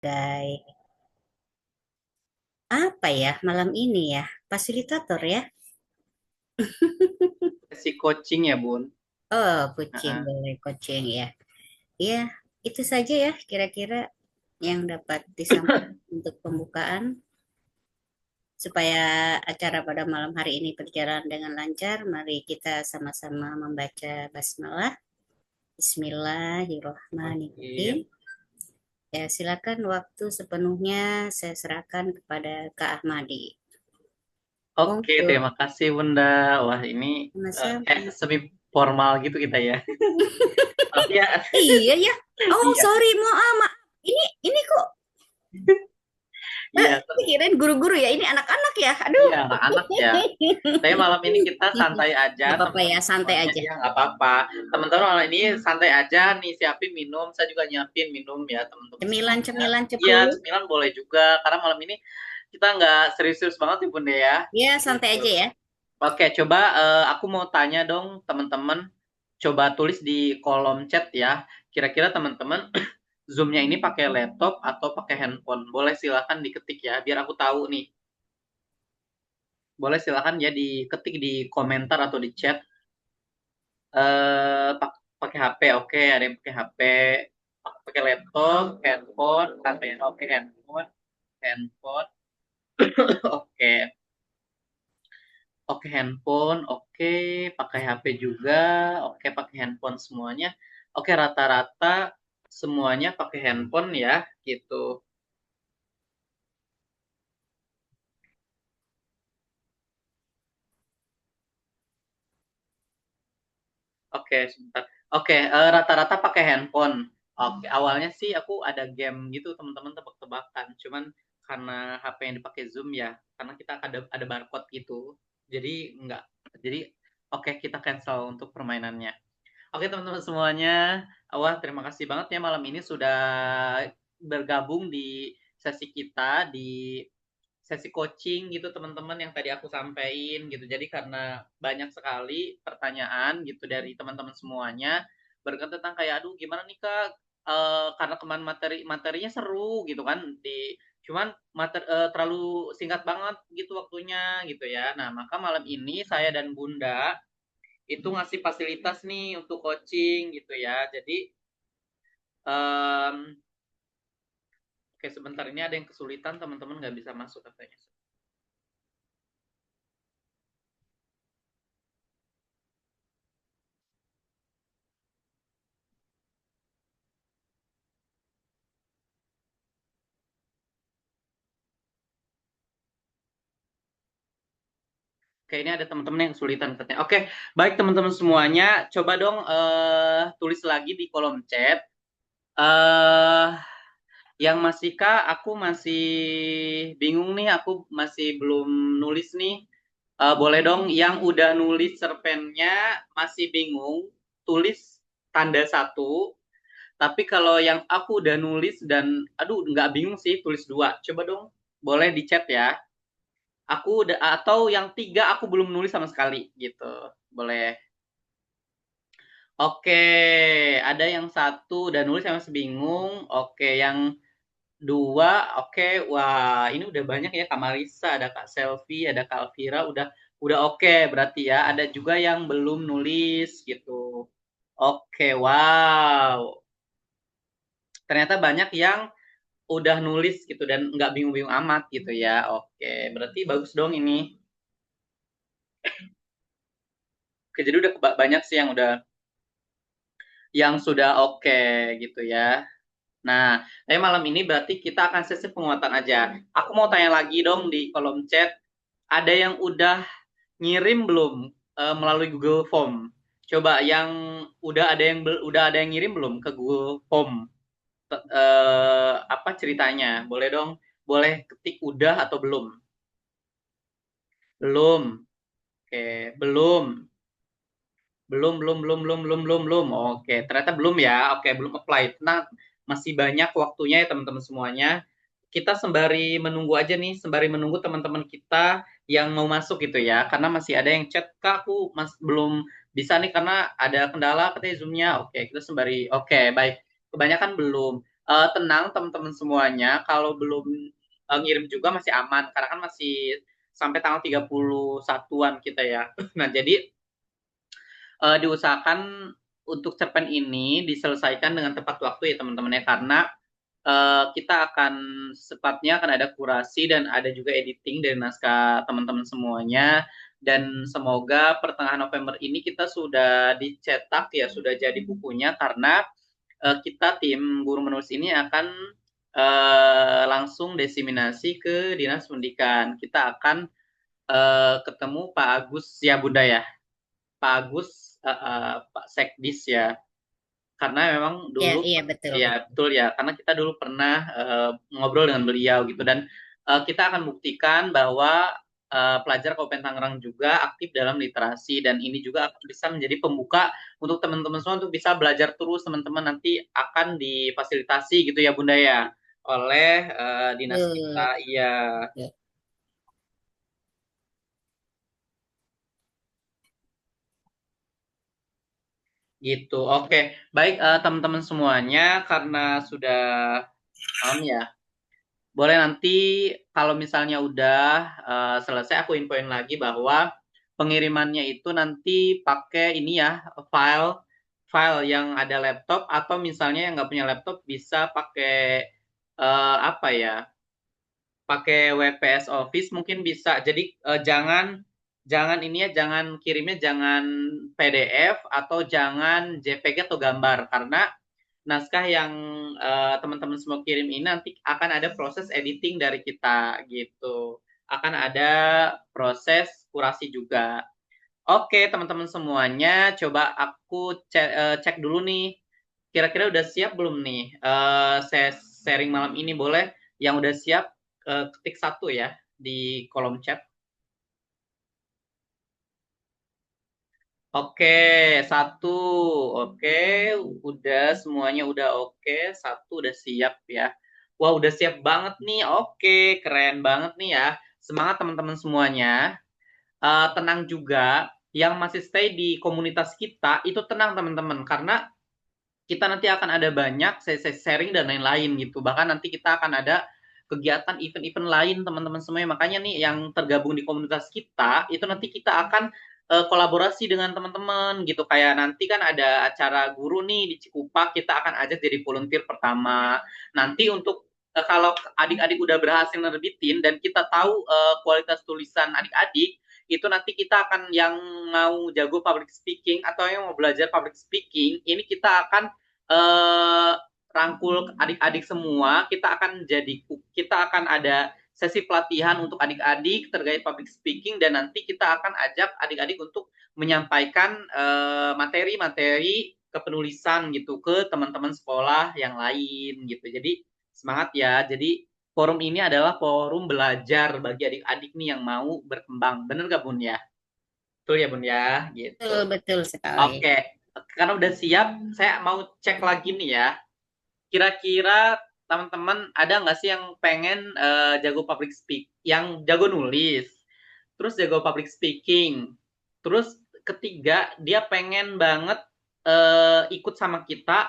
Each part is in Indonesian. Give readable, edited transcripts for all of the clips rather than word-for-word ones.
Guys, apa ya malam ini ya? Fasilitator ya? Si coaching ya Bun. Oh, kucing Heeh. boleh kucing ya. Ya, itu saja ya kira-kira yang dapat disampaikan untuk pembukaan supaya acara pada malam hari ini berjalan dengan lancar. Mari kita sama-sama membaca basmalah. Bismillahirrahmanirrahim. Oke. Ya, silakan waktu sepenuhnya saya serahkan kepada Kak Ahmadi. Oke, Monggo, terima kasih Bunda. Wah, ini kayak sama-sama. semi formal gitu kita ya. Tapi ya, Iya ya. Oh, iya, sorry, maaf. Ini kok iya, pikirin guru-guru ya. Ini anak-anak ya. Aduh. iya, anak ya. Tapi malam ini kita santai aja, Nggak apa-apa ya, teman-teman santai semuanya. aja. Ya, nggak apa-apa. Teman-teman malam ini santai aja nih, siapin minum. Saya juga nyiapin minum ya, teman-teman semuanya. Cemilan-cemilan Iya, cepul. cemilan boleh juga. Karena malam ini kita nggak serius-serius banget ya Bunda ya. Ya, santai Gitu. aja ya. Oke, coba aku mau tanya dong teman-teman. Coba tulis di kolom chat ya. Kira-kira teman-teman Zoom-nya ini pakai laptop atau pakai handphone? Boleh silakan diketik ya, biar aku tahu nih. Boleh silakan ya diketik di komentar atau di chat. Pakai HP, oke. Ada yang pakai HP, pakai laptop, handphone, sampai oke handphone, handphone, oke. Oke handphone, oke pakai HP juga, oke pakai handphone semuanya. Oke rata-rata semuanya pakai handphone ya, gitu. Oke sebentar. Oke rata-rata pakai handphone. Oke awalnya sih aku ada game gitu teman-teman tebak-tebakan. Cuman karena HP yang dipakai Zoom ya, karena kita ada barcode gitu. Jadi enggak. Jadi oke kita cancel untuk permainannya. Oke teman-teman semuanya, wah terima kasih banget ya malam ini sudah bergabung di sesi kita di sesi coaching gitu teman-teman yang tadi aku sampaikan gitu. Jadi karena banyak sekali pertanyaan gitu dari teman-teman semuanya berkaitan tentang kayak aduh gimana nih Kak. Karena kemarin materinya seru gitu kan cuman terlalu singkat banget gitu waktunya gitu ya. Nah, maka malam ini saya dan Bunda itu ngasih fasilitas nih untuk coaching gitu ya. Jadi um, oke sebentar ini ada yang kesulitan teman-teman nggak bisa masuk katanya. Oke ini ada teman-teman yang kesulitan katanya. Oke baik teman-teman semuanya, coba dong tulis lagi di kolom chat. eh yang masih Kak, aku masih bingung nih, aku masih belum nulis nih. Boleh dong yang udah nulis cerpennya masih bingung, tulis tanda satu. Tapi kalau yang aku udah nulis dan aduh nggak bingung sih tulis dua. Coba dong, boleh di chat ya. Aku udah atau yang tiga aku belum nulis sama sekali gitu. Boleh. Oke, ada yang satu udah nulis yang masih bingung. Oke, yang dua, oke. Wah, ini udah banyak ya Kak Marisa, ada Kak Selfie, ada Kak Alvira, udah oke berarti ya. Ada juga yang belum nulis gitu. Oke, wow. Ternyata banyak yang udah nulis gitu dan nggak bingung-bingung amat gitu ya. Oke, berarti bagus dong ini. Oke, jadi udah banyak sih yang sudah oke gitu ya. Nah, malam ini berarti kita akan sesi penguatan aja. Aku mau tanya lagi dong di kolom chat, ada yang udah ngirim belum melalui Google Form? Coba yang udah ada yang ngirim belum ke Google Form? Apa ceritanya? Boleh dong, boleh ketik udah atau belum? Belum. Oke, belum. Belum. Oke, ternyata belum ya. Oke, belum apply. Nah, masih banyak waktunya ya teman-teman semuanya. Kita sembari menunggu aja nih, sembari menunggu teman-teman kita yang mau masuk gitu ya. Karena masih ada yang chat, Kak, aku belum bisa nih karena ada kendala katanya Zoom-nya. Oke, kita sembari. Oke, baik. Kebanyakan belum. tenang teman-teman semuanya, kalau belum ngirim juga masih aman karena kan masih sampai tanggal 31-an kita ya. Nah, jadi diusahakan untuk cerpen ini diselesaikan dengan tepat waktu ya teman-teman ya, karena kita akan sepatnya akan ada kurasi dan ada juga editing dari naskah teman-teman semuanya, dan semoga pertengahan November ini kita sudah dicetak ya, sudah jadi bukunya, karena kita tim guru menulis ini akan langsung desiminasi ke Dinas Pendidikan. Kita akan ketemu Pak Agus ya Bunda ya, Pak Agus, Pak Sekdis ya, karena memang Ya, dulu iya betul ya betul. betul ya, karena kita dulu pernah ngobrol dengan beliau gitu, dan kita akan buktikan bahwa pelajar Kabupaten Tangerang juga aktif dalam literasi, dan ini juga bisa menjadi pembuka untuk teman-teman semua untuk bisa belajar terus. Teman-teman nanti akan difasilitasi gitu ya Bunda ya oleh dinas Betul. kita. Iya, Betul. gitu. Oke, baik teman-teman semuanya, karena sudah malam ya. Boleh nanti kalau misalnya udah selesai aku infoin lagi bahwa pengirimannya itu nanti pakai ini ya, file file yang ada laptop, atau misalnya yang nggak punya laptop bisa pakai apa ya, pakai WPS Office mungkin bisa. Jadi jangan jangan ini ya, jangan kirimnya jangan PDF atau jangan JPG atau gambar, karena naskah yang teman-teman semua kirim ini nanti akan ada proses editing dari kita gitu. Akan ada proses kurasi juga. Oke, teman-teman semuanya, coba aku cek dulu nih. Kira-kira udah siap belum nih? Saya sharing malam ini boleh. Yang udah siap ketik satu ya di kolom chat. Oke, satu. Oke, udah semuanya udah oke. Satu udah siap ya. Wah, udah siap banget nih. Oke, keren banget nih ya. Semangat teman-teman semuanya. Tenang juga. Yang masih stay di komunitas kita, itu tenang teman-teman. Karena kita nanti akan ada banyak sesi sharing dan lain-lain gitu. Bahkan nanti kita akan ada kegiatan event-event lain teman-teman semuanya. Makanya nih yang tergabung di komunitas kita itu nanti kita akan kolaborasi dengan teman-teman gitu. Kayak nanti kan ada acara guru nih di Cikupa, kita akan ajak jadi volunteer pertama. Nanti untuk kalau adik-adik udah berhasil nerbitin dan kita tahu kualitas tulisan adik-adik, itu nanti kita akan yang mau jago public speaking atau yang mau belajar public speaking, ini kita akan eh, rangkul adik-adik semua. Kita akan ada sesi pelatihan untuk adik-adik terkait public speaking, dan nanti kita akan ajak adik-adik untuk menyampaikan materi-materi kepenulisan gitu ke teman-teman sekolah yang lain gitu. Jadi semangat ya. Jadi forum ini adalah forum belajar bagi adik-adik nih yang mau berkembang. Bener gak Bun ya? Betul ya Bun ya, Betul gitu. betul sekali. Oke, karena udah siap, saya mau cek lagi nih ya. Kira-kira teman-teman ada nggak sih yang pengen jago public speak, yang jago nulis, terus jago public speaking, terus ketiga dia pengen banget ikut sama kita,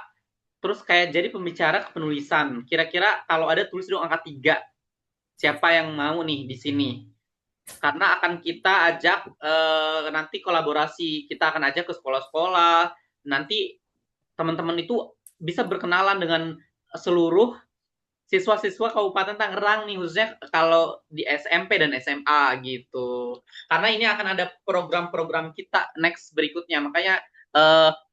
terus kayak jadi pembicara kepenulisan. Kira-kira kalau ada tulis dong angka 3. Siapa yang mau nih di sini? Karena akan kita ajak nanti kolaborasi, kita akan ajak ke sekolah-sekolah, nanti teman-teman itu bisa berkenalan dengan seluruh siswa-siswa Kabupaten Tangerang nih, khususnya kalau di SMP dan SMA gitu. Karena ini akan ada program-program kita next berikutnya, makanya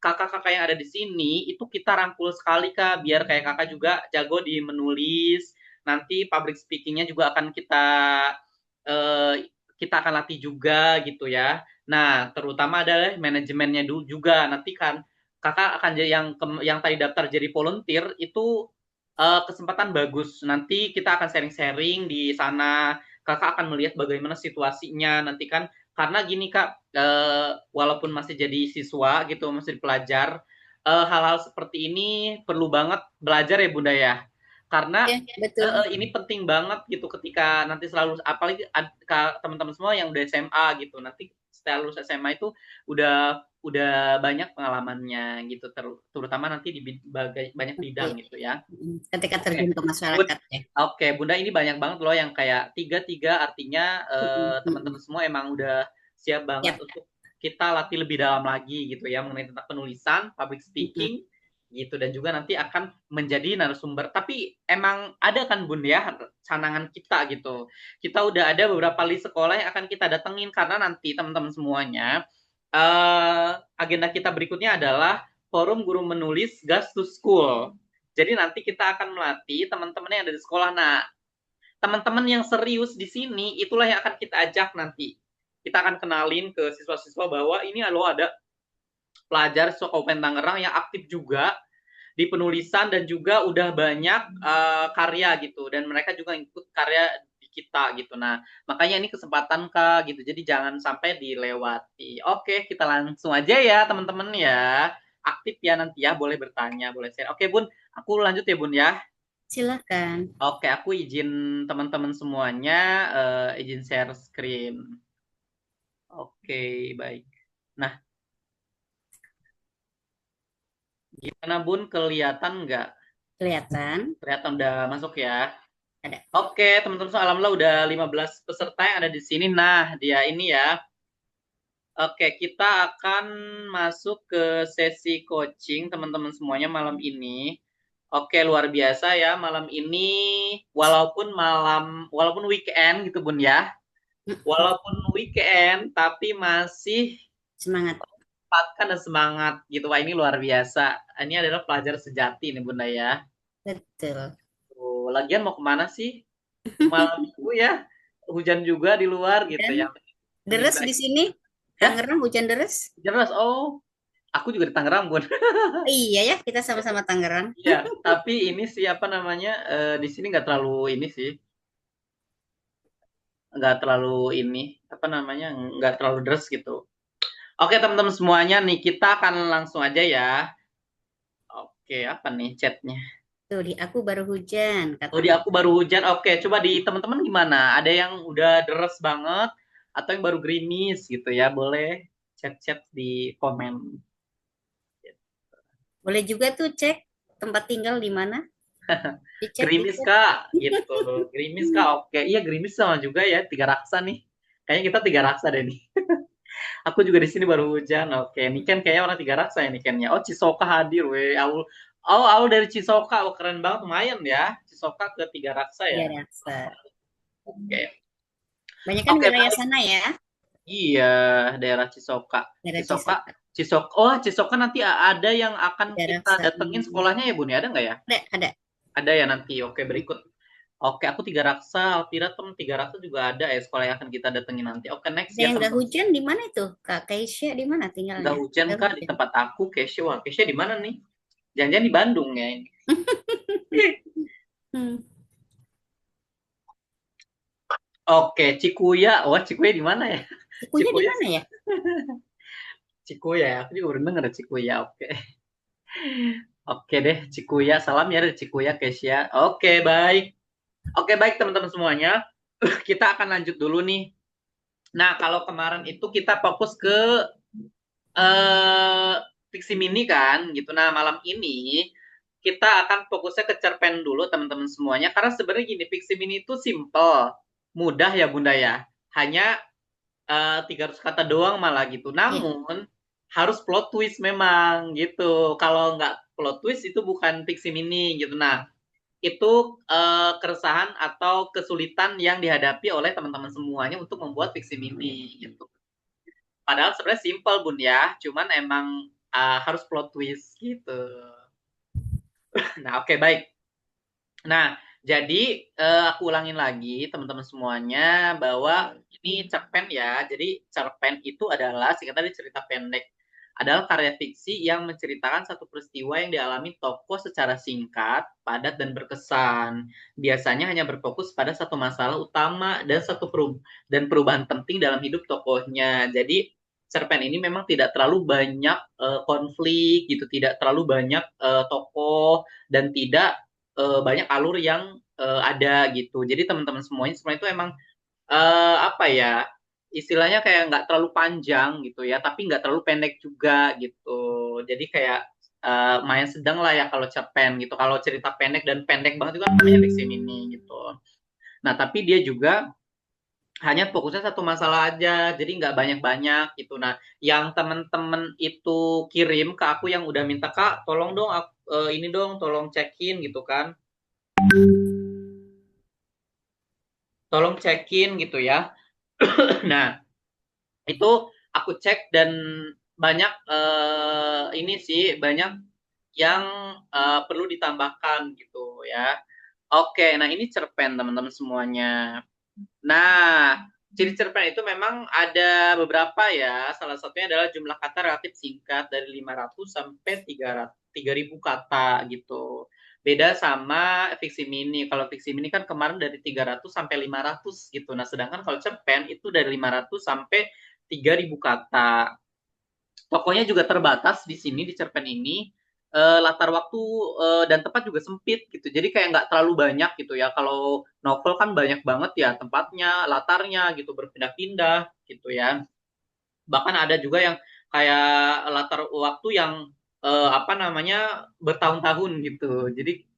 kakak-kakak yang ada di sini itu kita rangkul sekali Kak, biar kayak kakak juga jago di menulis, nanti public speakingnya juga akan eh, kita akan latih juga gitu ya. Nah, terutama adalah manajemennya dulu juga. Nanti kan kakak akan jadi yang tadi daftar jadi volunteer itu kesempatan bagus. Nanti kita akan sharing-sharing di sana. Kakak akan melihat bagaimana situasinya nanti kan. Karena gini Kak, walaupun masih jadi siswa gitu, masih pelajar, hal-hal seperti ini perlu banget belajar ya Bunda ya. Karena Ya, betul. ini penting banget gitu ketika nanti selalu, apalagi teman-teman semua yang udah SMA gitu, nanti setelah lulus SMA itu udah udah banyak pengalamannya gitu, terutama nanti di banyak Oke. bidang gitu ya. Ketika Oke, terjun ke Bun. masyarakat ya. Oke, Bunda, ini banyak banget loh yang kayak tiga tiga, artinya teman-teman Mm-mm. semua emang udah siap banget Yap. untuk kita latih lebih dalam lagi gitu ya mengenai tentang penulisan, public Mm-mm. speaking gitu, dan juga nanti akan menjadi narasumber. Tapi emang ada kan Bun ya canangan kita gitu. Kita udah ada beberapa list sekolah yang akan kita datengin karena nanti teman-teman semuanya agenda kita berikutnya adalah forum guru menulis Gas to School. Jadi nanti kita akan melatih teman-teman yang ada di sekolah. Nah, teman-teman yang serius di sini itulah yang akan kita ajak nanti. Kita akan kenalin ke siswa-siswa bahwa ini loh ada pelajar siswa Kabupaten Tangerang yang aktif juga di penulisan dan juga udah banyak karya gitu, dan mereka juga ikut karya di kita gitu. Nah, makanya ini kesempatan Kak gitu. Jadi jangan sampai dilewati. Oke, kita langsung aja ya teman-teman ya. Aktif ya nanti ya, boleh bertanya, boleh share. Oke, Bun, aku lanjut ya, Bun ya. Silakan. Oke, aku izin teman-teman semuanya izin share screen. Oke, baik. Nah, gimana Bun? Kelihatan nggak? Kelihatan. Kelihatan udah masuk ya? Ada. Oke, teman-teman, alhamdulillah udah 15 peserta yang ada di sini. Nah, dia ini ya. Oke, kita akan masuk ke sesi coaching teman-teman semuanya malam ini. Oke, luar biasa ya malam ini, walaupun weekend gitu Bun ya. Mm-mm. Walaupun weekend tapi masih Semangat. patkan dan semangat gitu. Wah, ini luar biasa. Ini adalah pelajar sejati nih Bunda ya. Betul. Tuh, lagian mau kemana sih? Malam minggu ya. Hujan juga di luar gitu ya. Dan Mending deres kita di sini. ya, Tangerang hujan deres. jelas. Oh, aku juga di Tangerang, Bun. Iya ya, kita sama-sama Tangerang. Iya, tapi ini sih apa namanya? Di sini nggak terlalu ini sih, nggak terlalu ini apa namanya? Nggak terlalu deras gitu. Oke, teman-teman semuanya nih, kita akan langsung aja ya. Oke, apa nih chatnya? Tuh di aku baru hujan Oh, di katanya. aku baru hujan. Oke, coba di teman-teman gimana? Ada yang udah deres banget atau yang baru gerimis gitu ya? Boleh chat-chat di komen. Boleh juga tuh cek tempat tinggal di mana. Di chat, di Gerimis chat. Kak, gitu. Gerimis Kak, oke. Iya, gerimis sama juga ya, tiga raksa nih. Kayaknya kita tiga raksa deh nih. Aku juga di sini baru hujan. Oke, ini kan kayaknya orang tiga raksa ini kan ya. Oh, Cisoka hadir, weh. Aul dari Cisoka, oh, keren banget, lumayan ya. Cisoka ke tiga raksa Iya, ya. Daksa. Oke, Banyak kan oke wilayah baik. sana ya, Iya, daerah Cisoka. daerah Cisoka, Cisoka, Cisoka. Oh, Cisoka nanti ada yang akan daerah kita Daksa. datengin sekolahnya ya, Bun, ya? Ada nggak ya? Ada. Ada ya nanti. Oke, berikut. Oke, aku tiga raksa, Alpira temen tiga raksa juga ada ya sekolah yang akan kita datengin nanti. Oke, next Ada ya yang nggak teman-teman. hujan di mana itu? Kak Keisha di mana Nggak tinggalnya? hujan Nggak kah di hujan. tempat aku? Kesha, wah Kesha di mana nih? Jangan-jangan di Bandung ya ini. Hmm. Oke, Cikuya. Wah, Cikuya di mana ya? Ikunya di Cikuya, mana ya? Cikuya ya. Aku juga baru denger ada Cikuya. Oke. Oke deh, Cikuya. Salam ya dari Cikuya, Kesha. Oke, baik. Oke, baik teman-teman semuanya. Kita akan lanjut dulu nih. Nah, kalau kemarin itu kita fokus ke eh fiksi mini kan gitu. Nah, malam ini kita akan fokusnya ke cerpen dulu teman-teman semuanya karena sebenarnya gini, fiksi mini itu simple, mudah ya Bunda ya. Hanya 300 kata doang malah gitu. Iya. Namun harus plot twist memang gitu. Kalau nggak plot twist itu bukan fiksi mini gitu. Nah, itu keresahan atau kesulitan yang dihadapi oleh teman-teman semuanya untuk membuat fiksi mini gitu. Padahal sebenarnya simple Bun ya, cuman emang harus plot twist gitu. Nah, oke baik. Nah, jadi aku ulangin lagi teman-teman semuanya bahwa ini cerpen ya. Jadi cerpen itu adalah singkatan dari cerita pendek. Adalah karya fiksi yang menceritakan satu peristiwa yang dialami tokoh secara singkat, padat, dan berkesan. Biasanya hanya berfokus pada satu masalah utama dan perubahan penting dalam hidup tokohnya. Jadi cerpen ini memang tidak terlalu banyak konflik gitu, tidak terlalu banyak tokoh dan tidak banyak alur yang ada gitu. Jadi teman-teman semuanya sebenarnya itu emang apa ya? istilahnya kayak nggak terlalu panjang gitu ya, tapi nggak terlalu pendek juga gitu. Jadi kayak main sedang lah ya kalau cerpen gitu. Kalau cerita pendek dan pendek banget itu kan namanya fiksi mini gitu. Nah, tapi dia juga hanya fokusnya satu masalah aja, jadi nggak banyak-banyak gitu. Nah, yang temen-temen itu kirim ke aku yang udah minta, Kak, tolong dong, ini dong, tolong cekin gitu kan. Tolong cekin gitu ya. Nah, itu aku cek dan banyak ini sih, banyak yang perlu ditambahkan gitu ya. Oke, nah ini cerpen teman-teman semuanya. Nah, ciri cerpen itu memang ada beberapa ya. Salah satunya adalah jumlah kata relatif singkat dari 500 sampai 3.000 kata gitu. Beda sama fiksi mini. Kalau fiksi mini kan kemarin dari 300 sampai 500 gitu. Nah, sedangkan kalau cerpen itu dari 500 sampai 3.000 kata. Tokohnya juga terbatas di sini di cerpen ini. Latar waktu dan tempat juga sempit gitu. Jadi kayak nggak terlalu banyak gitu ya. Kalau novel kan banyak banget ya tempatnya, latarnya gitu berpindah-pindah gitu ya. Bahkan ada juga yang kayak latar waktu yang apa namanya bertahun-tahun gitu. Jadi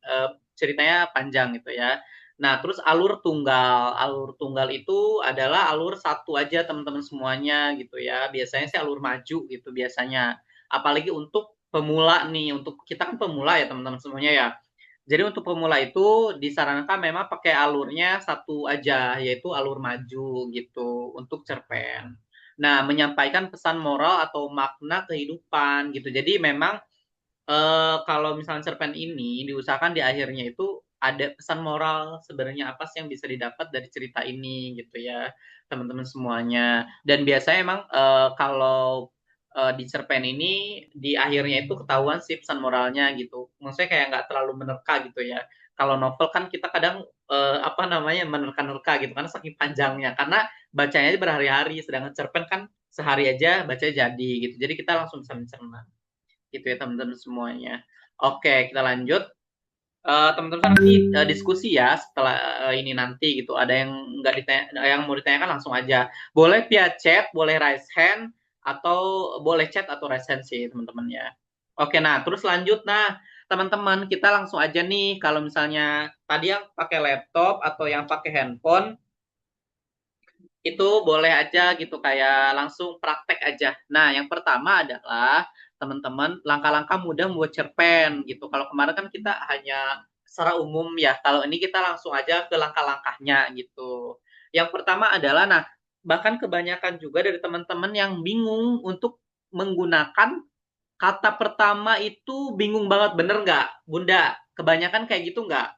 ceritanya panjang gitu ya. Nah, terus alur tunggal. Alur tunggal itu adalah alur satu aja teman-teman semuanya gitu ya. Biasanya sih alur maju gitu biasanya. Apalagi untuk pemula nih, untuk kita kan pemula ya teman-teman semuanya ya. Jadi untuk pemula itu disarankan memang pakai alurnya satu aja, yaitu alur maju gitu untuk cerpen. Nah, menyampaikan pesan moral atau makna kehidupan gitu. Jadi memang kalau misalnya cerpen ini diusahakan di akhirnya itu ada pesan moral sebenarnya apa sih yang bisa didapat dari cerita ini gitu ya, teman-teman semuanya. Dan biasanya emang kalau di cerpen ini di akhirnya itu ketahuan sih pesan moralnya gitu. Maksudnya kayak nggak terlalu menerka gitu ya. Kalau novel kan kita kadang apa namanya menerka-nerka gitu karena saking panjangnya. Karena bacanya aja berhari-hari, sedangkan cerpen kan sehari aja baca jadi gitu. Jadi kita langsung bisa mencerna gitu ya teman-teman semuanya. Oke, kita lanjut. Teman-teman nanti diskusi ya setelah ini nanti gitu. Ada yang nggak ditanya, yang mau ditanyakan langsung aja. Boleh via chat, boleh raise hand atau boleh chat atau raise hand sih teman-teman ya. Oke, nah terus lanjut. Nah, teman-teman kita langsung aja nih kalau misalnya tadi yang pakai laptop atau yang pakai handphone itu boleh aja gitu kayak langsung praktek aja. Nah, yang pertama adalah teman-teman langkah-langkah mudah membuat cerpen gitu. Kalau kemarin kan kita hanya secara umum ya. Kalau ini kita langsung aja ke langkah-langkahnya gitu. Yang pertama adalah nah, bahkan kebanyakan juga dari teman-teman yang bingung untuk menggunakan kata pertama itu bingung banget bener nggak, Bunda? Kebanyakan kayak gitu nggak?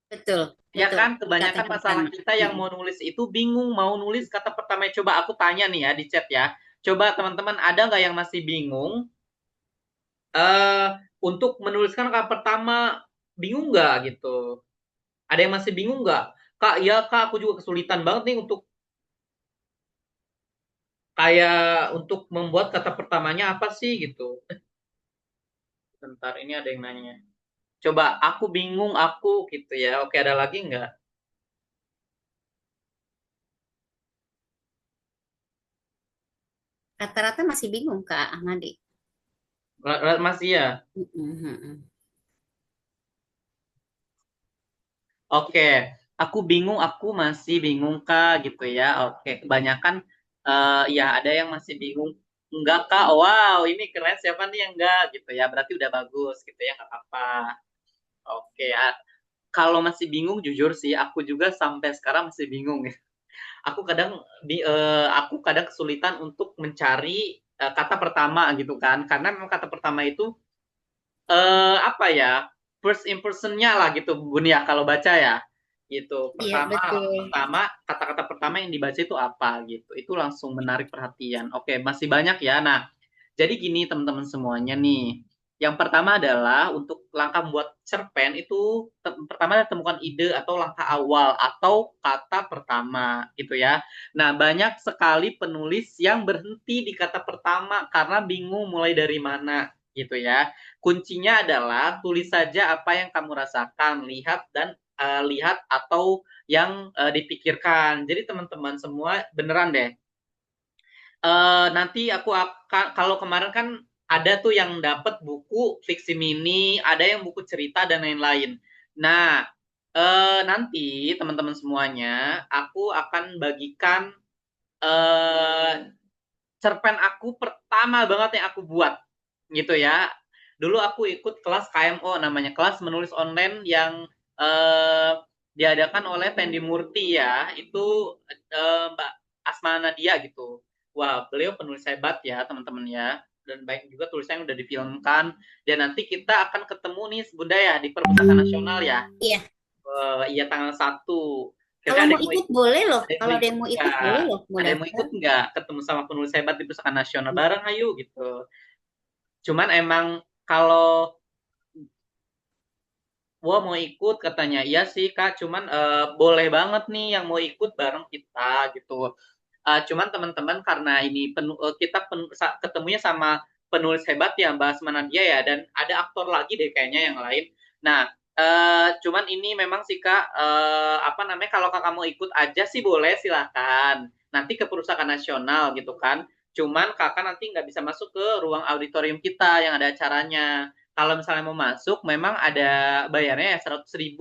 Betul, Ya betul. kan, Di kata kebanyakan masalah pertama. kita yang Mm-mm. mau nulis itu bingung mau nulis kata pertama. Coba aku tanya nih ya di chat ya. Coba teman-teman ada nggak yang masih bingung eh untuk menuliskan kata pertama? Bingung nggak gitu? Ada yang masih bingung nggak? Kak, ya kak, aku juga kesulitan banget nih untuk kayak untuk membuat kata pertamanya apa sih gitu. Bentar, ini ada yang nanya. Coba aku bingung aku gitu ya. Oke, ada lagi nggak? Rata-rata masih bingung, Kak Ahmadi. Masih ya? Mm-mm. Oke, aku bingung, aku masih bingung Kak gitu ya. Oke, kebanyakan ya ada yang masih bingung. Enggak Kak, wow ini keren siapa nih yang enggak gitu ya. Berarti udah bagus gitu ya, nggak apa-apa. Oke ya, kalau masih bingung jujur sih, aku juga sampai sekarang masih bingung. Aku kadang kesulitan untuk mencari kata pertama gitu kan. Karena memang kata pertama itu apa ya first impressionnya lah gitu Bun ya kalau baca ya gitu Iya, pertama betul. pertama kata-kata pertama yang dibaca itu apa gitu itu langsung menarik perhatian. Oke, masih banyak ya. Nah, jadi gini teman-teman semuanya nih, yang pertama adalah untuk langkah membuat cerpen itu pertama temukan ide atau langkah awal atau kata pertama gitu ya. Nah, banyak sekali penulis yang berhenti di kata pertama karena bingung mulai dari mana gitu ya. Kuncinya adalah tulis saja apa yang kamu rasakan, lihat dan lihat atau yang dipikirkan. Jadi teman-teman semua beneran deh. Nanti aku akan, kalau kemarin kan ada tuh yang dapat buku fiksi mini, ada yang buku cerita dan lain-lain. Nah, nanti teman-teman semuanya, aku akan bagikan eh, cerpen aku pertama banget yang aku buat, gitu ya. Dulu aku ikut kelas KMO, namanya kelas menulis online yang eh, diadakan oleh Tendi Murti ya. Itu Mbak Asma Nadia gitu. Wah, beliau penulis hebat ya teman-teman ya. Dan baik juga tulisannya udah difilmkan. Dan nanti kita akan ketemu nih Bunda ya di Perpustakaan Nasional ya. Iya, Iya tanggal 1. kalau Kira-kira ada mau yang mau ikut ikut? boleh loh. Ada yang Kalau mau ada ikut yang mau ikut nggak? boleh loh, mau Ada yang mau daftar. ikut nggak? Ketemu sama penulis hebat di Perpustakaan Nasional bareng, ayo gitu. Cuman emang kalau wah mau ikut katanya, iya sih Kak, cuman boleh banget nih yang mau ikut bareng kita gitu. Cuman teman-teman karena ini kita ketemunya sama penulis hebat ya Mbak Asmanadia ya, dan ada aktor lagi deh kayaknya yang lain. Nah, cuman ini memang sih Kak, apa namanya, kalau Kakak mau ikut aja sih boleh silahkan. Nanti ke Perpustakaan Nasional gitu kan. Cuman Kakak nanti nggak bisa masuk ke ruang auditorium kita yang ada acaranya. Kalau misalnya mau masuk, memang ada bayarnya ya 100.000.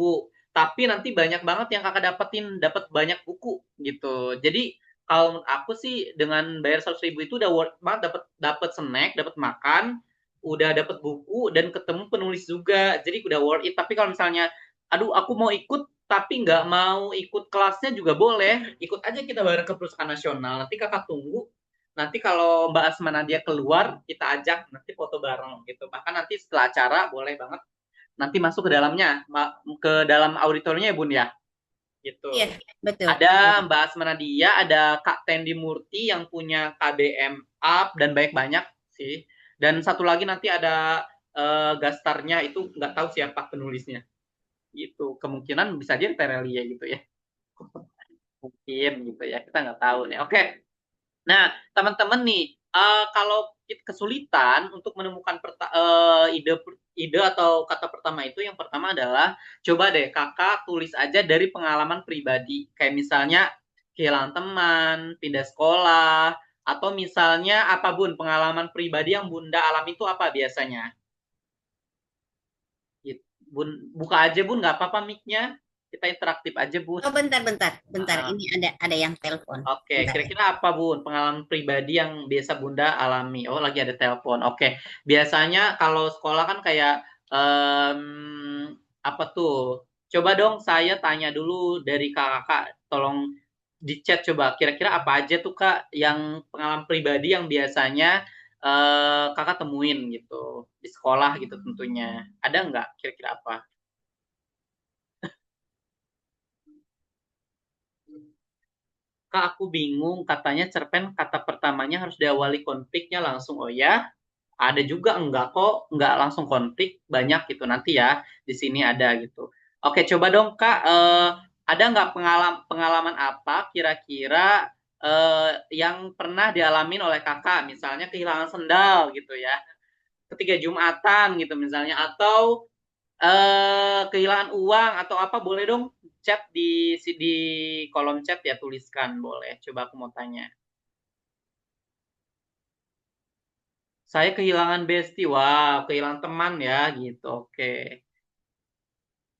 Tapi nanti banyak banget yang Kakak dapat banyak buku gitu. Jadi kalau menurut aku sih dengan bayar 100.000 itu udah worth banget, dapat dapat snack, dapat makan, udah dapat buku dan ketemu penulis juga. Jadi udah worth it. Tapi kalau misalnya, aduh aku mau ikut tapi nggak mau ikut kelasnya juga boleh. Ikut aja kita bareng ke Perpustakaan Nasional. Nanti kakak tunggu. Nanti kalau Mbak Asma Nadia keluar, kita ajak nanti foto bareng gitu. Bahkan nanti setelah acara boleh banget nanti masuk ke dalamnya, ke dalam auditornya ya Bun ya. Iya, Gitu. betul. Ada Mbak Asma Nadia, ada Kak Tendi Murti yang punya KBM Up dan banyak-banyak sih. Dan satu lagi nanti ada gastarnya itu nggak tahu siapa penulisnya. Gitu. Kemungkinan bisa jadi Terelia gitu ya. Mungkin gitu ya. Kita nggak tahu nih. Oke. Nah, teman-teman nih, kalau kesulitan untuk menemukan ide ide atau kata pertama itu, yang pertama adalah coba deh kakak tulis aja dari pengalaman pribadi. Kayak misalnya kehilangan teman, pindah sekolah, atau misalnya apa Bun, pengalaman pribadi yang Bunda alami itu apa biasanya? Gitu. Bun, buka aja Bun, nggak apa-apa mic-nya. Kita interaktif aja Bun. Oh, bentar, bentar, bentar. Uh, Ini ada yang telepon. Oke, Bentar ya. kira-kira apa Bun pengalaman pribadi yang biasa Bunda alami? Oh, lagi ada telepon. Oke, biasanya kalau sekolah kan kayak em, apa tuh? Coba dong saya tanya dulu dari kakak, tolong di chat coba. Kira-kira apa aja tuh Kak yang pengalaman pribadi yang biasanya kakak temuin gitu di sekolah gitu tentunya. Ada nggak kira-kira apa? Kak, aku bingung. Katanya cerpen kata pertamanya harus diawali konfliknya langsung. Oh ya, ada juga enggak kok, enggak langsung konflik, banyak gitu. Nanti ya, di sini ada gitu. Oke, coba dong Kak, ada nggak pengalaman apa kira-kira yang pernah dialamin oleh Kakak? Misalnya kehilangan sendal gitu ya, ketika Jumatan gitu misalnya, atau kehilangan uang atau apa, boleh dong chat di kolom chat ya, tuliskan boleh. Coba aku mau tanya. Saya kehilangan bestie. Wow, kehilangan teman ya gitu. Oke.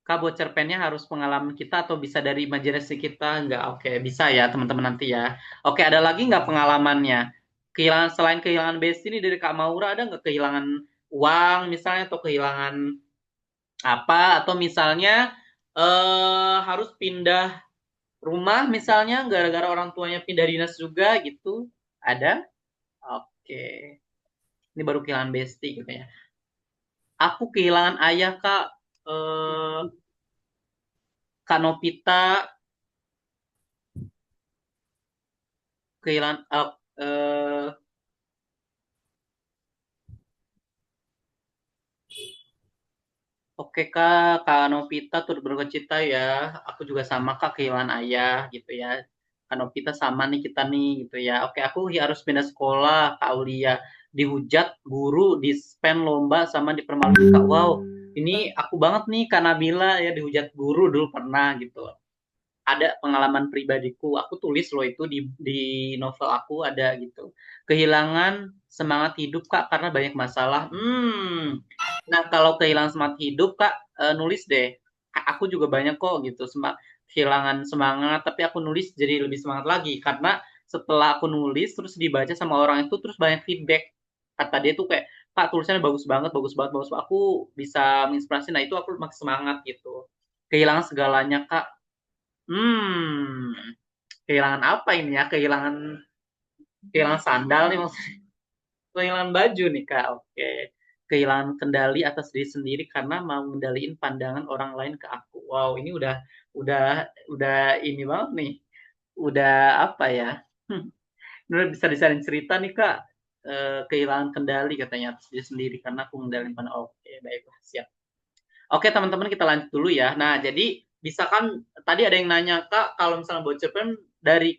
Kak, buat cerpennya harus pengalaman kita atau bisa dari imajinasi kita? Enggak. Oke, bisa ya teman-teman nanti ya. Oke, ada lagi nggak pengalamannya? Kehilangan, selain kehilangan bestie ini dari Kak Maura, ada nggak kehilangan uang misalnya, atau kehilangan apa, atau misalnya harus pindah rumah misalnya gara-gara orang tuanya pindah dinas juga gitu, ada? Oke, ini baru kehilangan bestie gitu ya. Aku kehilangan ayah Kak, eh, Kak Novita kehilangan oke Kak, Kak Novita turut berkecita ya. Aku juga sama Kak, kehilangan ayah gitu ya. Kak Novita sama nih kita nih gitu ya. Oke, aku harus pindah sekolah Kak Aulia. Dihujat guru, di spend lomba sama dipermalukan Kak. Wow, Ini aku banget nih Kak Nabila ya dihujat guru dulu pernah gitu. Ada pengalaman pribadiku, aku tulis loh itu di novel aku ada gitu. Kehilangan semangat hidup Kak karena banyak masalah. Nah kalau kehilangan semangat hidup Kak nulis deh. Aku juga banyak kok gitu kehilangan semangat, tapi aku nulis jadi lebih semangat lagi karena setelah aku nulis terus dibaca sama orang itu terus banyak feedback. Kata dia tuh kayak Kak tulisannya bagus banget, bagus banget, bagus banget. Aku bisa menginspirasi. Nah itu aku makin semangat gitu. Kehilangan segalanya Kak. Hmm, kehilangan apa ini ya? Kehilangan kehilangan sandal nih maksudnya. Kehilangan baju nih Kak. Oke. Kehilangan kendali atas diri sendiri karena mau mengendaliin pandangan orang lain ke aku. Wow, ini udah ini banget nih. Udah apa ya? Udah bisa disaring cerita nih Kak. Kehilangan kendali katanya atas diri sendiri karena aku mengendalikan pandangan. Oke, baiklah, siap. Oke, teman-teman kita lanjut dulu ya. Nah, jadi bisa kan tadi ada yang nanya, Kak, kalau misalnya buat cerpen dari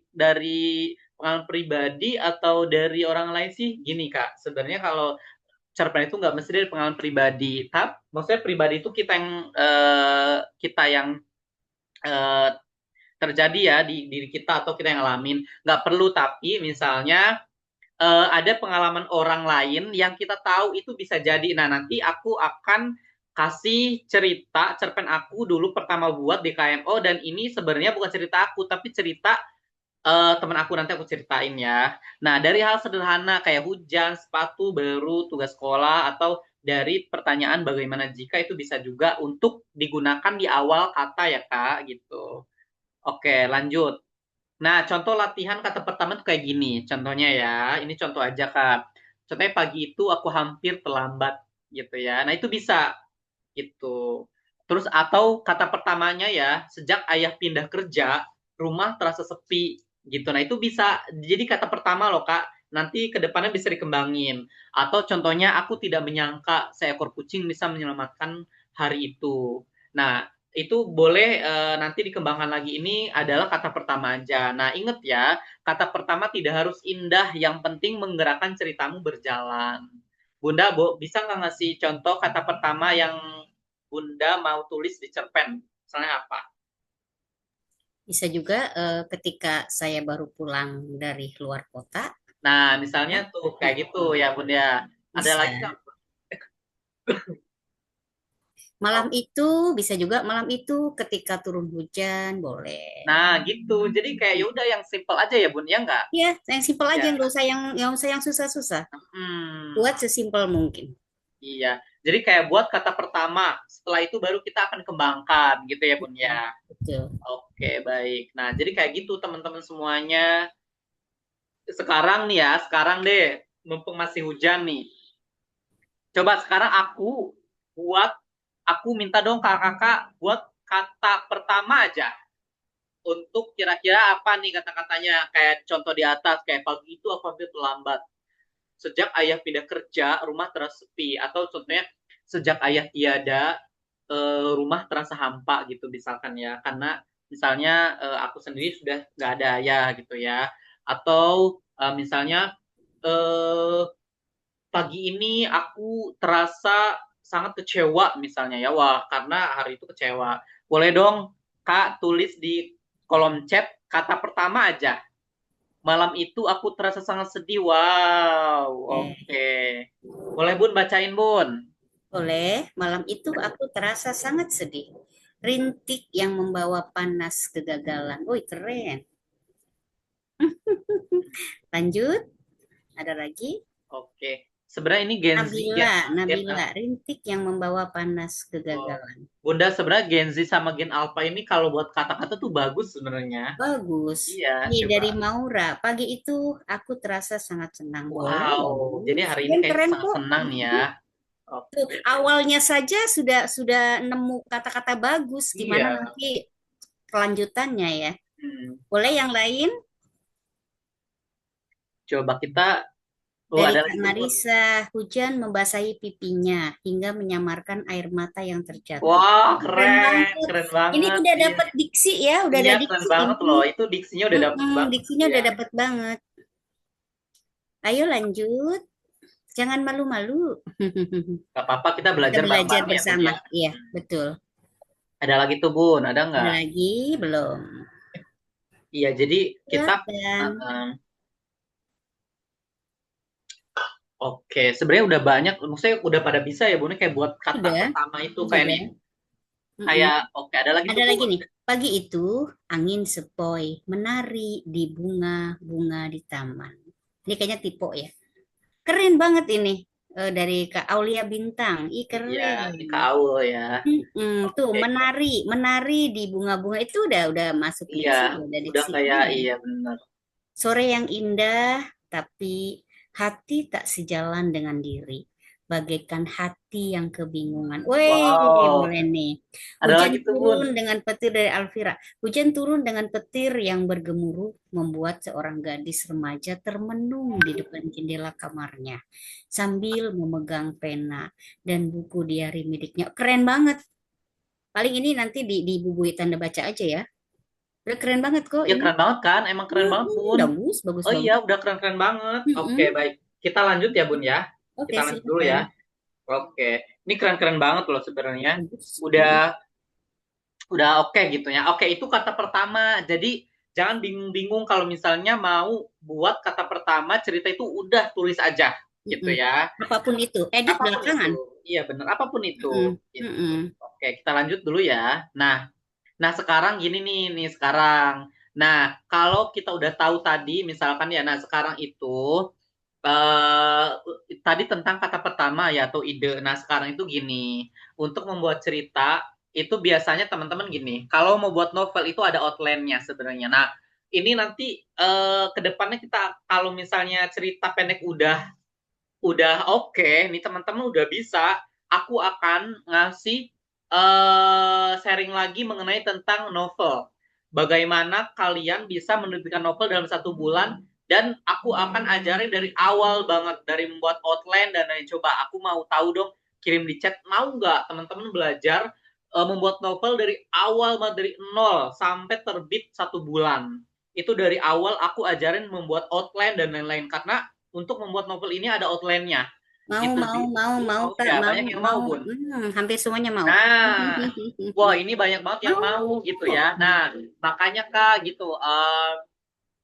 pengalaman pribadi atau dari orang lain sih? Gini, Kak. Sebenarnya kalau cerpen itu nggak mesti dari pengalaman pribadi. Tapi maksudnya pribadi itu kita yang eh, terjadi ya di diri kita atau kita yang ngalamin. Nggak perlu tapi misalnya ada pengalaman orang lain yang kita tahu itu bisa jadi. Nah, nanti aku akan kasih cerita cerpen aku dulu pertama buat di KMO dan ini sebenarnya bukan cerita aku tapi cerita teman aku nanti aku ceritain ya. Nah, dari hal sederhana kayak hujan, sepatu baru, tugas sekolah atau dari pertanyaan bagaimana jika itu bisa juga untuk digunakan di awal kata ya Kak gitu. Oke, lanjut. Nah, contoh latihan kata pertama tuh kayak gini. Contohnya ya, ini contoh aja, Kak. Contohnya pagi itu aku hampir terlambat gitu ya. Nah, itu bisa gitu. Terus atau kata pertamanya ya, sejak ayah pindah kerja, rumah terasa sepi gitu. Nah, itu bisa jadi kata pertama loh, Kak. Nanti ke depannya bisa dikembangin. Atau contohnya aku tidak menyangka seekor kucing bisa menyelamatkan hari itu. Nah, itu boleh nanti dikembangkan lagi ini adalah kata pertama aja. Nah, inget ya, kata pertama tidak harus indah, yang penting menggerakkan ceritamu berjalan. Bunda, bisa nggak ngasih contoh kata pertama yang Bunda mau tulis di cerpen? Misalnya apa? Bisa juga ketika saya baru pulang dari luar kota, Nah, misalnya ya, tuh kayak gitu ya Bunda. Ada bisa. lagi nggak? Malam Oh, itu bisa juga malam itu ketika turun hujan boleh. nah, gitu. Jadi kayak yaudah yang simple aja ya Bun, ya nggak? Ya, yang simpel aja, Ya. nggak usah yang susah-susah. Hmm. Buat sesimpel mungkin. Iya, jadi kayak buat kata pertama, setelah itu baru kita akan kembangkan gitu ya Bun ya. Ya, betul. Oke, baik. Nah, jadi kayak gitu teman-teman semuanya. Sekarang nih ya, sekarang deh, mumpung masih hujan nih. Coba sekarang buat, aku minta dong kakak-kakak buat kata pertama aja. Untuk kira-kira apa nih kata-katanya? Kayak contoh di atas, kayak pagi itu aku hampir terlambat. Sejak ayah pindah kerja, rumah terasa sepi. Atau contohnya, sejak ayah tiada, rumah terasa hampa gitu misalkan ya. Karena misalnya aku sendiri sudah nggak ada ayah gitu ya. Atau misalnya eh, pagi ini aku terasa sangat kecewa misalnya ya. Wah, karena hari itu kecewa. Boleh dong Kak tulis di kolom chat kata pertama aja. Malam itu aku terasa sangat sedih. Wow, Oke. oke. Boleh Bun bacain Bun. Boleh, malam itu aku terasa sangat sedih. Rintik yang membawa panas kegagalan. Woi, keren. Lanjut, ada lagi. Oke. Sebenarnya ini Gen Z, Nabila, Gen Nabila, rintik yang membawa panas oh. kegagalan. Bunda sebenarnya Gen Z sama Gen Alpha ini kalau buat kata-kata tuh bagus sebenarnya. Bagus. Iya, Ini coba. dari Maura. Pagi itu aku terasa sangat senang. Boleh, Wow. Jadi bagus. hari ini Keren, kayak keren sangat kok. senang nih ya. Tuh, Oke. awalnya saja sudah nemu kata-kata bagus. Gimana Iya. nanti kelanjutannya ya? Hmm. Boleh yang lain? Coba kita. Oh, Dari ada Kak lagi tuh Bun. Marisa, hujan membasahi pipinya hingga menyamarkan air mata yang terjatuh. Wah, Keren keren, banget. keren Ini banget. udah Iya. dapat diksi ya, udah Iya, ada keren diksi banget ini. loh. Itu diksinya udah dapet banget. Diksinya Iya. udah dapat banget. Ayo lanjut. Jangan malu-malu. Gak apa-apa, kita Kita belajar belajar bareng-bareng ya Bun bersama. ya. Iya, betul. Ada lagi tuh Bun, ada Ada nggak? lagi? Belum. Iya, jadi kita Silakan. oke, sebenarnya udah banyak, maksudnya udah pada bisa ya Bun, kayak buat kata Sudah, pertama itu kayak sudah. nih, Mm-mm. kayak oke ada lagi Ada tuh lagi Bun. nih. Pagi itu angin sepoi menari di bunga-bunga di taman. Ini kayaknya tipe ya. Keren banget ini. Dari Kak Aulia Bintang. Ih, Iya, keren. di KAU ya. Tuh Oke, menari, menari di bunga-bunga itu udah masuk iya, diksi, udah udah diksi kayak dia. iya bener. Sore yang indah, tapi hati tak sejalan dengan diri. Bagaikan hati yang kebingungan. Weh, Wow, boleh nih. ada Hujan lagi tuh Bun. turun dengan petir dari Alvira. Hujan turun dengan petir yang bergemuruh membuat seorang gadis remaja termenung di depan jendela kamarnya sambil memegang pena dan buku diari miliknya. Keren banget. Paling ini nanti di Bubuy Tanda Baca aja ya. Udah keren banget kok Ya ini. keren banget kan, emang keren banget Bun. Bagus, bagus, Oh iya, bagus. udah keren-keren banget. Oke, Mm-mm. baik. Kita lanjut ya Bun ya. Kita Oke, lanjut dulu ya. silakan. Oke, ini keren-keren banget loh sebenarnya. Bagus. Mm-mm. Udah oke gitu ya. Oke, itu kata pertama. Jadi jangan bingung-bingung kalau misalnya mau buat kata pertama cerita itu udah tulis aja gitu Mm-mm. ya. Apapun itu, edit Apapun itu. belakangan. Iya bener, apapun itu Mm-mm. gitu. Mm-mm. Oke, kita lanjut dulu ya. Nah sekarang gini nih sekarang. Nah, kalau kita udah tahu tadi misalkan ya, nah sekarang itu eh tadi tentang kata pertama ya atau ide. Nah, sekarang itu gini, untuk membuat cerita itu biasanya teman-teman gini, kalau mau buat novel itu ada outline-nya sebenarnya. Nah, ini nanti ke depannya kita kalau misalnya cerita pendek udah oke, nih teman-teman udah bisa, aku akan ngasih sharing lagi mengenai tentang novel. Bagaimana kalian bisa menerbitkan novel dalam 1 bulan dan aku akan ajarin dari awal banget dari membuat outline dan lain coba aku mau tahu dong kirim di chat mau nggak teman-teman belajar membuat novel dari awal banget dari nol sampai terbit 1 bulan itu dari awal aku ajarin membuat outline dan lain-lain karena untuk membuat novel ini ada outline-nya. Mau, Gitu mau, sih. mau, mau, Mau Kak, ya, mau, banyak yang mau. mau, Bun. Hampir semuanya mau. Nah, wah ini banyak banget yang Mau. mau gitu ya. Nah, makanya Kak gitu,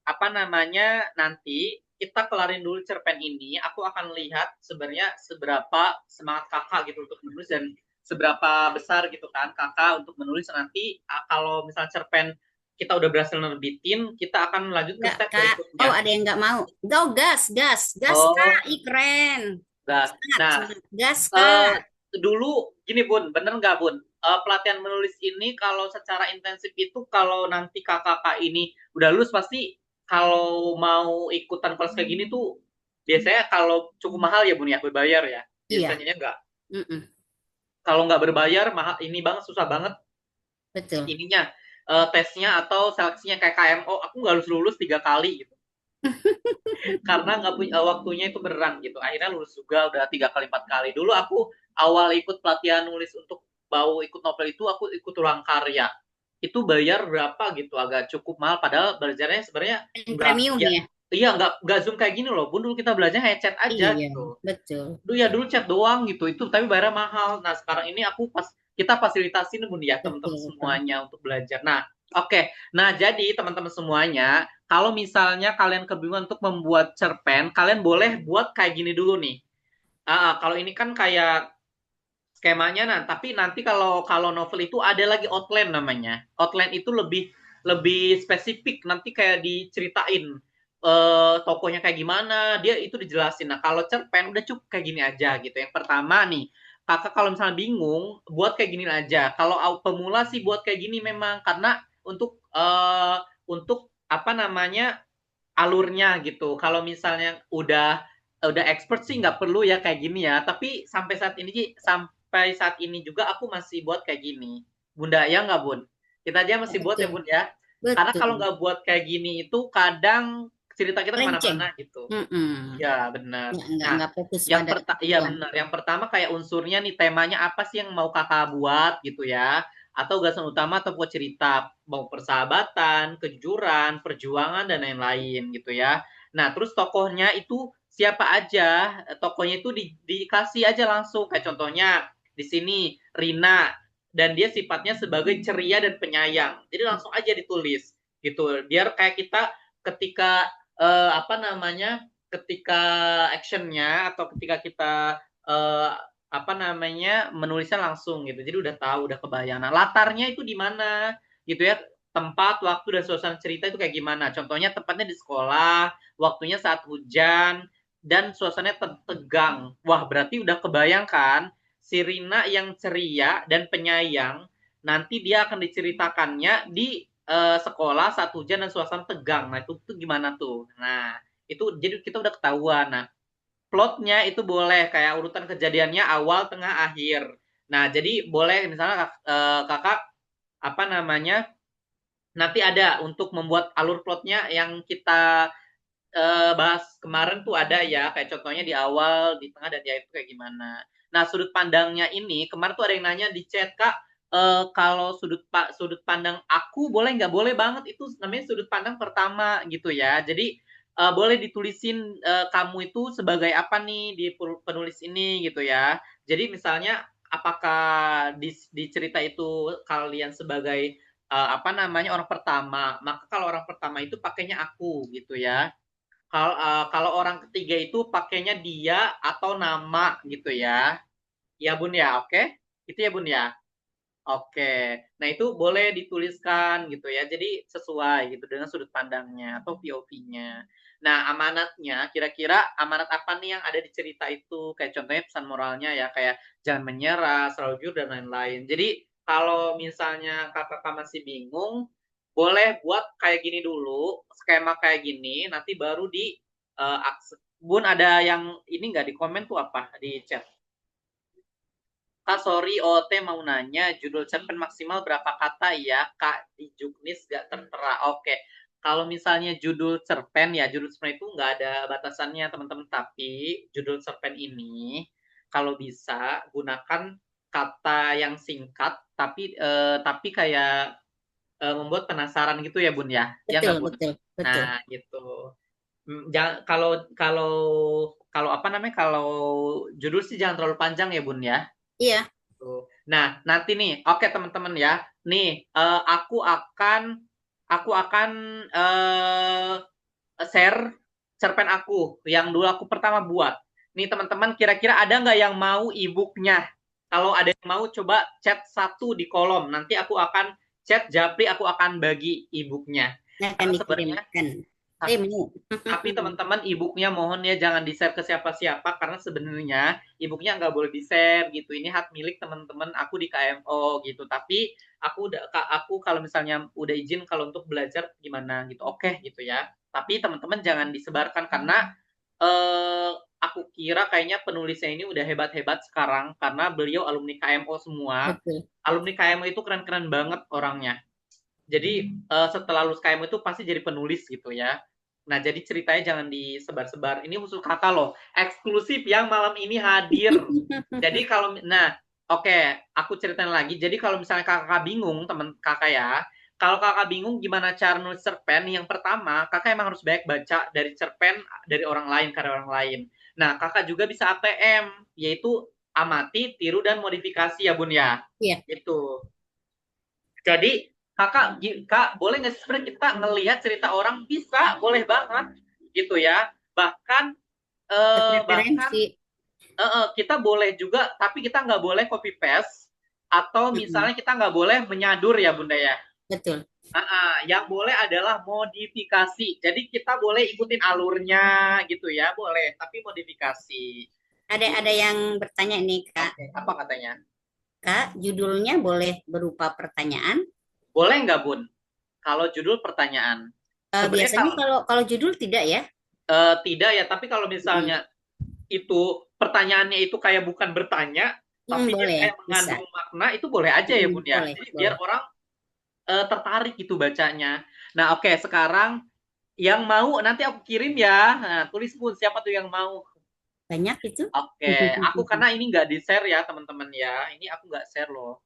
apa namanya, nanti kita kelarin dulu cerpen ini, aku akan lihat sebenarnya seberapa semangat Kakak gitu untuk menulis dan seberapa besar gitu kan Kakak untuk menulis nanti kalau misal cerpen kita udah berhasil nerbitin, kita akan lanjut ke Enggak, step Kak. Oh, berikutnya. ada yang enggak mau. Go, gas, gas, gas, Kak. Oh, Ih, keren. enggak. Semangat, Nah, semangat. Gas, eh Kak. dulu gini Bun, bener nggak Bun? Pelatihan menulis ini kalau secara intensif itu kalau nanti kakak-kakak ini udah lulus pasti kalau mau ikutan kelas kayak gini tuh biasanya kalau cukup mahal ya Bun ya berbayar ya. Iya. Biasanya nggak. Mm-mm. Kalau nggak berbayar mahal ini banget susah banget Betul. ininya tesnya atau seleksinya kayak KMO aku nggak lulus lulus 3 kali gitu karena nggak punya waktunya itu beneran gitu akhirnya lulus juga udah 3 kali 4 kali dulu aku awal ikut pelatihan nulis untuk mau ikut novel itu aku ikut ruang karya itu bayar berapa gitu agak cukup mahal padahal belajarnya sebenarnya Yang nggak premium ya ya. iya nggak zoom kayak gini loh bun dulu kita belajar headset aja Iya, gitu betul. dulu ya dulu chat doang gitu itu tapi bayarnya mahal nah sekarang ini aku pas kita fasilitasin bun ya teman-teman Betul, betul. semuanya untuk belajar nah oke nah jadi teman-teman semuanya kalau misalnya kalian kebingungan untuk membuat cerpen kalian boleh buat kayak gini dulu nih kalau ini kan kayak skemanya nah tapi nanti kalau kalau novel itu ada lagi outline namanya outline itu lebih lebih spesifik nanti kayak diceritain tokohnya kayak gimana dia itu dijelasin nah kalau cerpen udah cukup kayak gini aja gitu yang pertama nih kakak kalau misalnya bingung buat kayak gini aja kalau pemula sih buat kayak gini memang karena untuk apa namanya alurnya gitu. Kalau misalnya udah expert sih nggak perlu ya kayak gini ya. Tapi sampai saat ini juga aku masih buat kayak gini. Bunda ya nggak Bun? Kita aja masih buat ya Betul, Bun ya. Karena kalau betul. nggak buat kayak gini itu kadang cerita kita Renceng. kemana-mana gitu. Mm-mm. Ya benar. Nah, Nggak fokus yang pada iya tujuan. benar. Yang pertama kayak unsurnya nih temanya apa sih yang mau kakak buat gitu ya? Atau gagasan utama atau pokok cerita mau persahabatan, kejujuran, perjuangan dan lain-lain gitu ya. Nah, terus tokohnya itu siapa aja tokonya itu dikasih aja langsung. Kayak contohnya di sini Rina, dan dia sifatnya sebagai ceria dan penyayang. Jadi langsung aja ditulis gitu. Biar kayak kita ketika apa namanya, ketika actionnya atau ketika kita eh, apa namanya menulisnya langsung gitu. Jadi udah tahu, udah kebayang. Nah, latarnya itu di mana gitu ya. Tempat, waktu, dan suasana cerita itu kayak gimana. Contohnya tempatnya di sekolah, waktunya saat hujan, dan suasananya tegang. Wah, berarti udah kebayang kan si Rina yang ceria dan penyayang, nanti dia akan diceritakannya di sekolah saat hujan dan suasana tegang. Nah, itu gimana tuh? Nah, itu jadi kita udah ketahuan. Nah, plotnya itu boleh kayak urutan kejadiannya awal, tengah, akhir. Nah, jadi boleh misalnya kakak apa namanya nanti ada untuk membuat alur plotnya yang kita bahas kemarin tuh ada ya, kayak contohnya di awal, di tengah, dan di akhir itu kayak gimana. Nah, sudut pandangnya ini, kemarin tuh ada yang nanya di chat, Kak, kalau sudut pandang aku boleh nggak? Boleh banget, itu namanya sudut pandang pertama gitu ya. Jadi, boleh ditulisin kamu itu sebagai apa nih di penulis ini gitu ya. Jadi misalnya, apakah di cerita itu kalian sebagai apa namanya orang pertama, maka kalau orang pertama itu pakainya aku gitu ya. Kalau orang ketiga itu pakainya dia atau nama gitu ya. Ya Bun ya, oke? Itu ya Bun ya. Oke. Nah, itu boleh dituliskan gitu ya. Jadi sesuai gitu dengan sudut pandangnya atau POV-nya. Nah, amanatnya kira-kira amanat apa nih yang ada di cerita itu? Kayak contohnya pesan moralnya ya kayak jangan menyerah, selalu jujur, dan lain-lain. Jadi kalau misalnya kakak masih bingung, boleh buat kayak gini dulu, skema kayak gini, nanti baru di Bun ada yang ini nggak di komen tuh apa di chat? Kak, sorry, OT mau nanya, judul cerpen maksimal berapa kata ya? Kak, di Juknis gak tertera. Oke, kalau misalnya judul cerpen ya, judul cerpen itu nggak ada batasannya, teman-teman. Tapi judul cerpen ini, kalau bisa gunakan kata yang singkat, tapi kayak membuat penasaran gitu ya, Bun ya? Ya Betul, nggak, Bun? betul, betul. Nah, gitu. Jangan, kalau kalau kalau apa namanya? Kalau judul sih jangan terlalu panjang ya, Bun ya. Iya, Tuh. Nah, nanti nih, oke teman-teman ya. Nih, aku akan eh, share cerpen aku yang dulu aku pertama buat. Nih teman-teman, kira-kira ada nggak yang mau e-booknya? Kalau ada yang mau, coba chat satu di kolom. Nanti aku akan chat Japri, aku akan bagi e-booknya. akan Karena sebenarnya dikirimkan. Saya mau. tapi teman-teman e-booknya mohon ya jangan di-share ke siapa-siapa karena sebenarnya e-booknya nggak boleh di-share gitu. Ini hak milik teman-teman aku di KMO gitu. Tapi aku kalau misalnya udah izin kalau untuk belajar gimana gitu. Oke gitu ya. Tapi teman-teman jangan disebarkan karena eh, aku kira kayaknya penulisnya ini udah hebat-hebat sekarang karena beliau alumni KMO semua. Betul. Alumni KMO itu keren-keren banget orangnya. Jadi setelah lulus KMU itu pasti jadi penulis gitu ya. Nah, jadi ceritanya jangan disebar-sebar. Ini khusus kakak loh, eksklusif yang malam ini hadir. Jadi kalau, nah, oke, aku ceritain lagi. Jadi kalau misalnya kakak bingung, temen kakak ya, kalau kakak bingung gimana cara nulis cerpen, yang pertama, kakak emang harus banyak baca dari cerpen dari orang lain, karya orang lain. Nah, kakak juga bisa ATM, yaitu amati, tiru, dan modifikasi ya Bun ya. Iya. Itu. Jadi kak boleh nggak sih sebenarnya kita ngelihat cerita orang bisa boleh banget gitu ya. Bahkan Buat eh, bahkan referensi. kita boleh juga tapi kita nggak boleh copy paste atau Mm-mm. misalnya kita nggak boleh menyadur ya Bunda ya. Betul. Yang boleh adalah modifikasi. Jadi kita boleh ikutin alurnya gitu ya, boleh, tapi modifikasi. Ada Gitu. yang bertanya nih, Kak. Oke, apa katanya? Kak, judulnya boleh berupa pertanyaan. Boleh nggak Bun? Kalau judul pertanyaan. Sebenarnya Biasanya kalau kalau kalau judul tidak ya? tidak ya, tapi kalau Mm. misalnya itu pertanyaannya itu kayak bukan bertanya, tapi dia Boleh, kayak bisa. mengandung makna, itu boleh aja ya Bun ya. Boleh, Jadi biar boleh. orang tertarik gitu bacanya. Nah, oke, sekarang yang mau nanti aku kirim ya. Nah, tulis Bun siapa tuh yang mau. Banyak itu. Oke, aku karena ini nggak di-share ya teman-teman ya. Ini aku nggak share loh,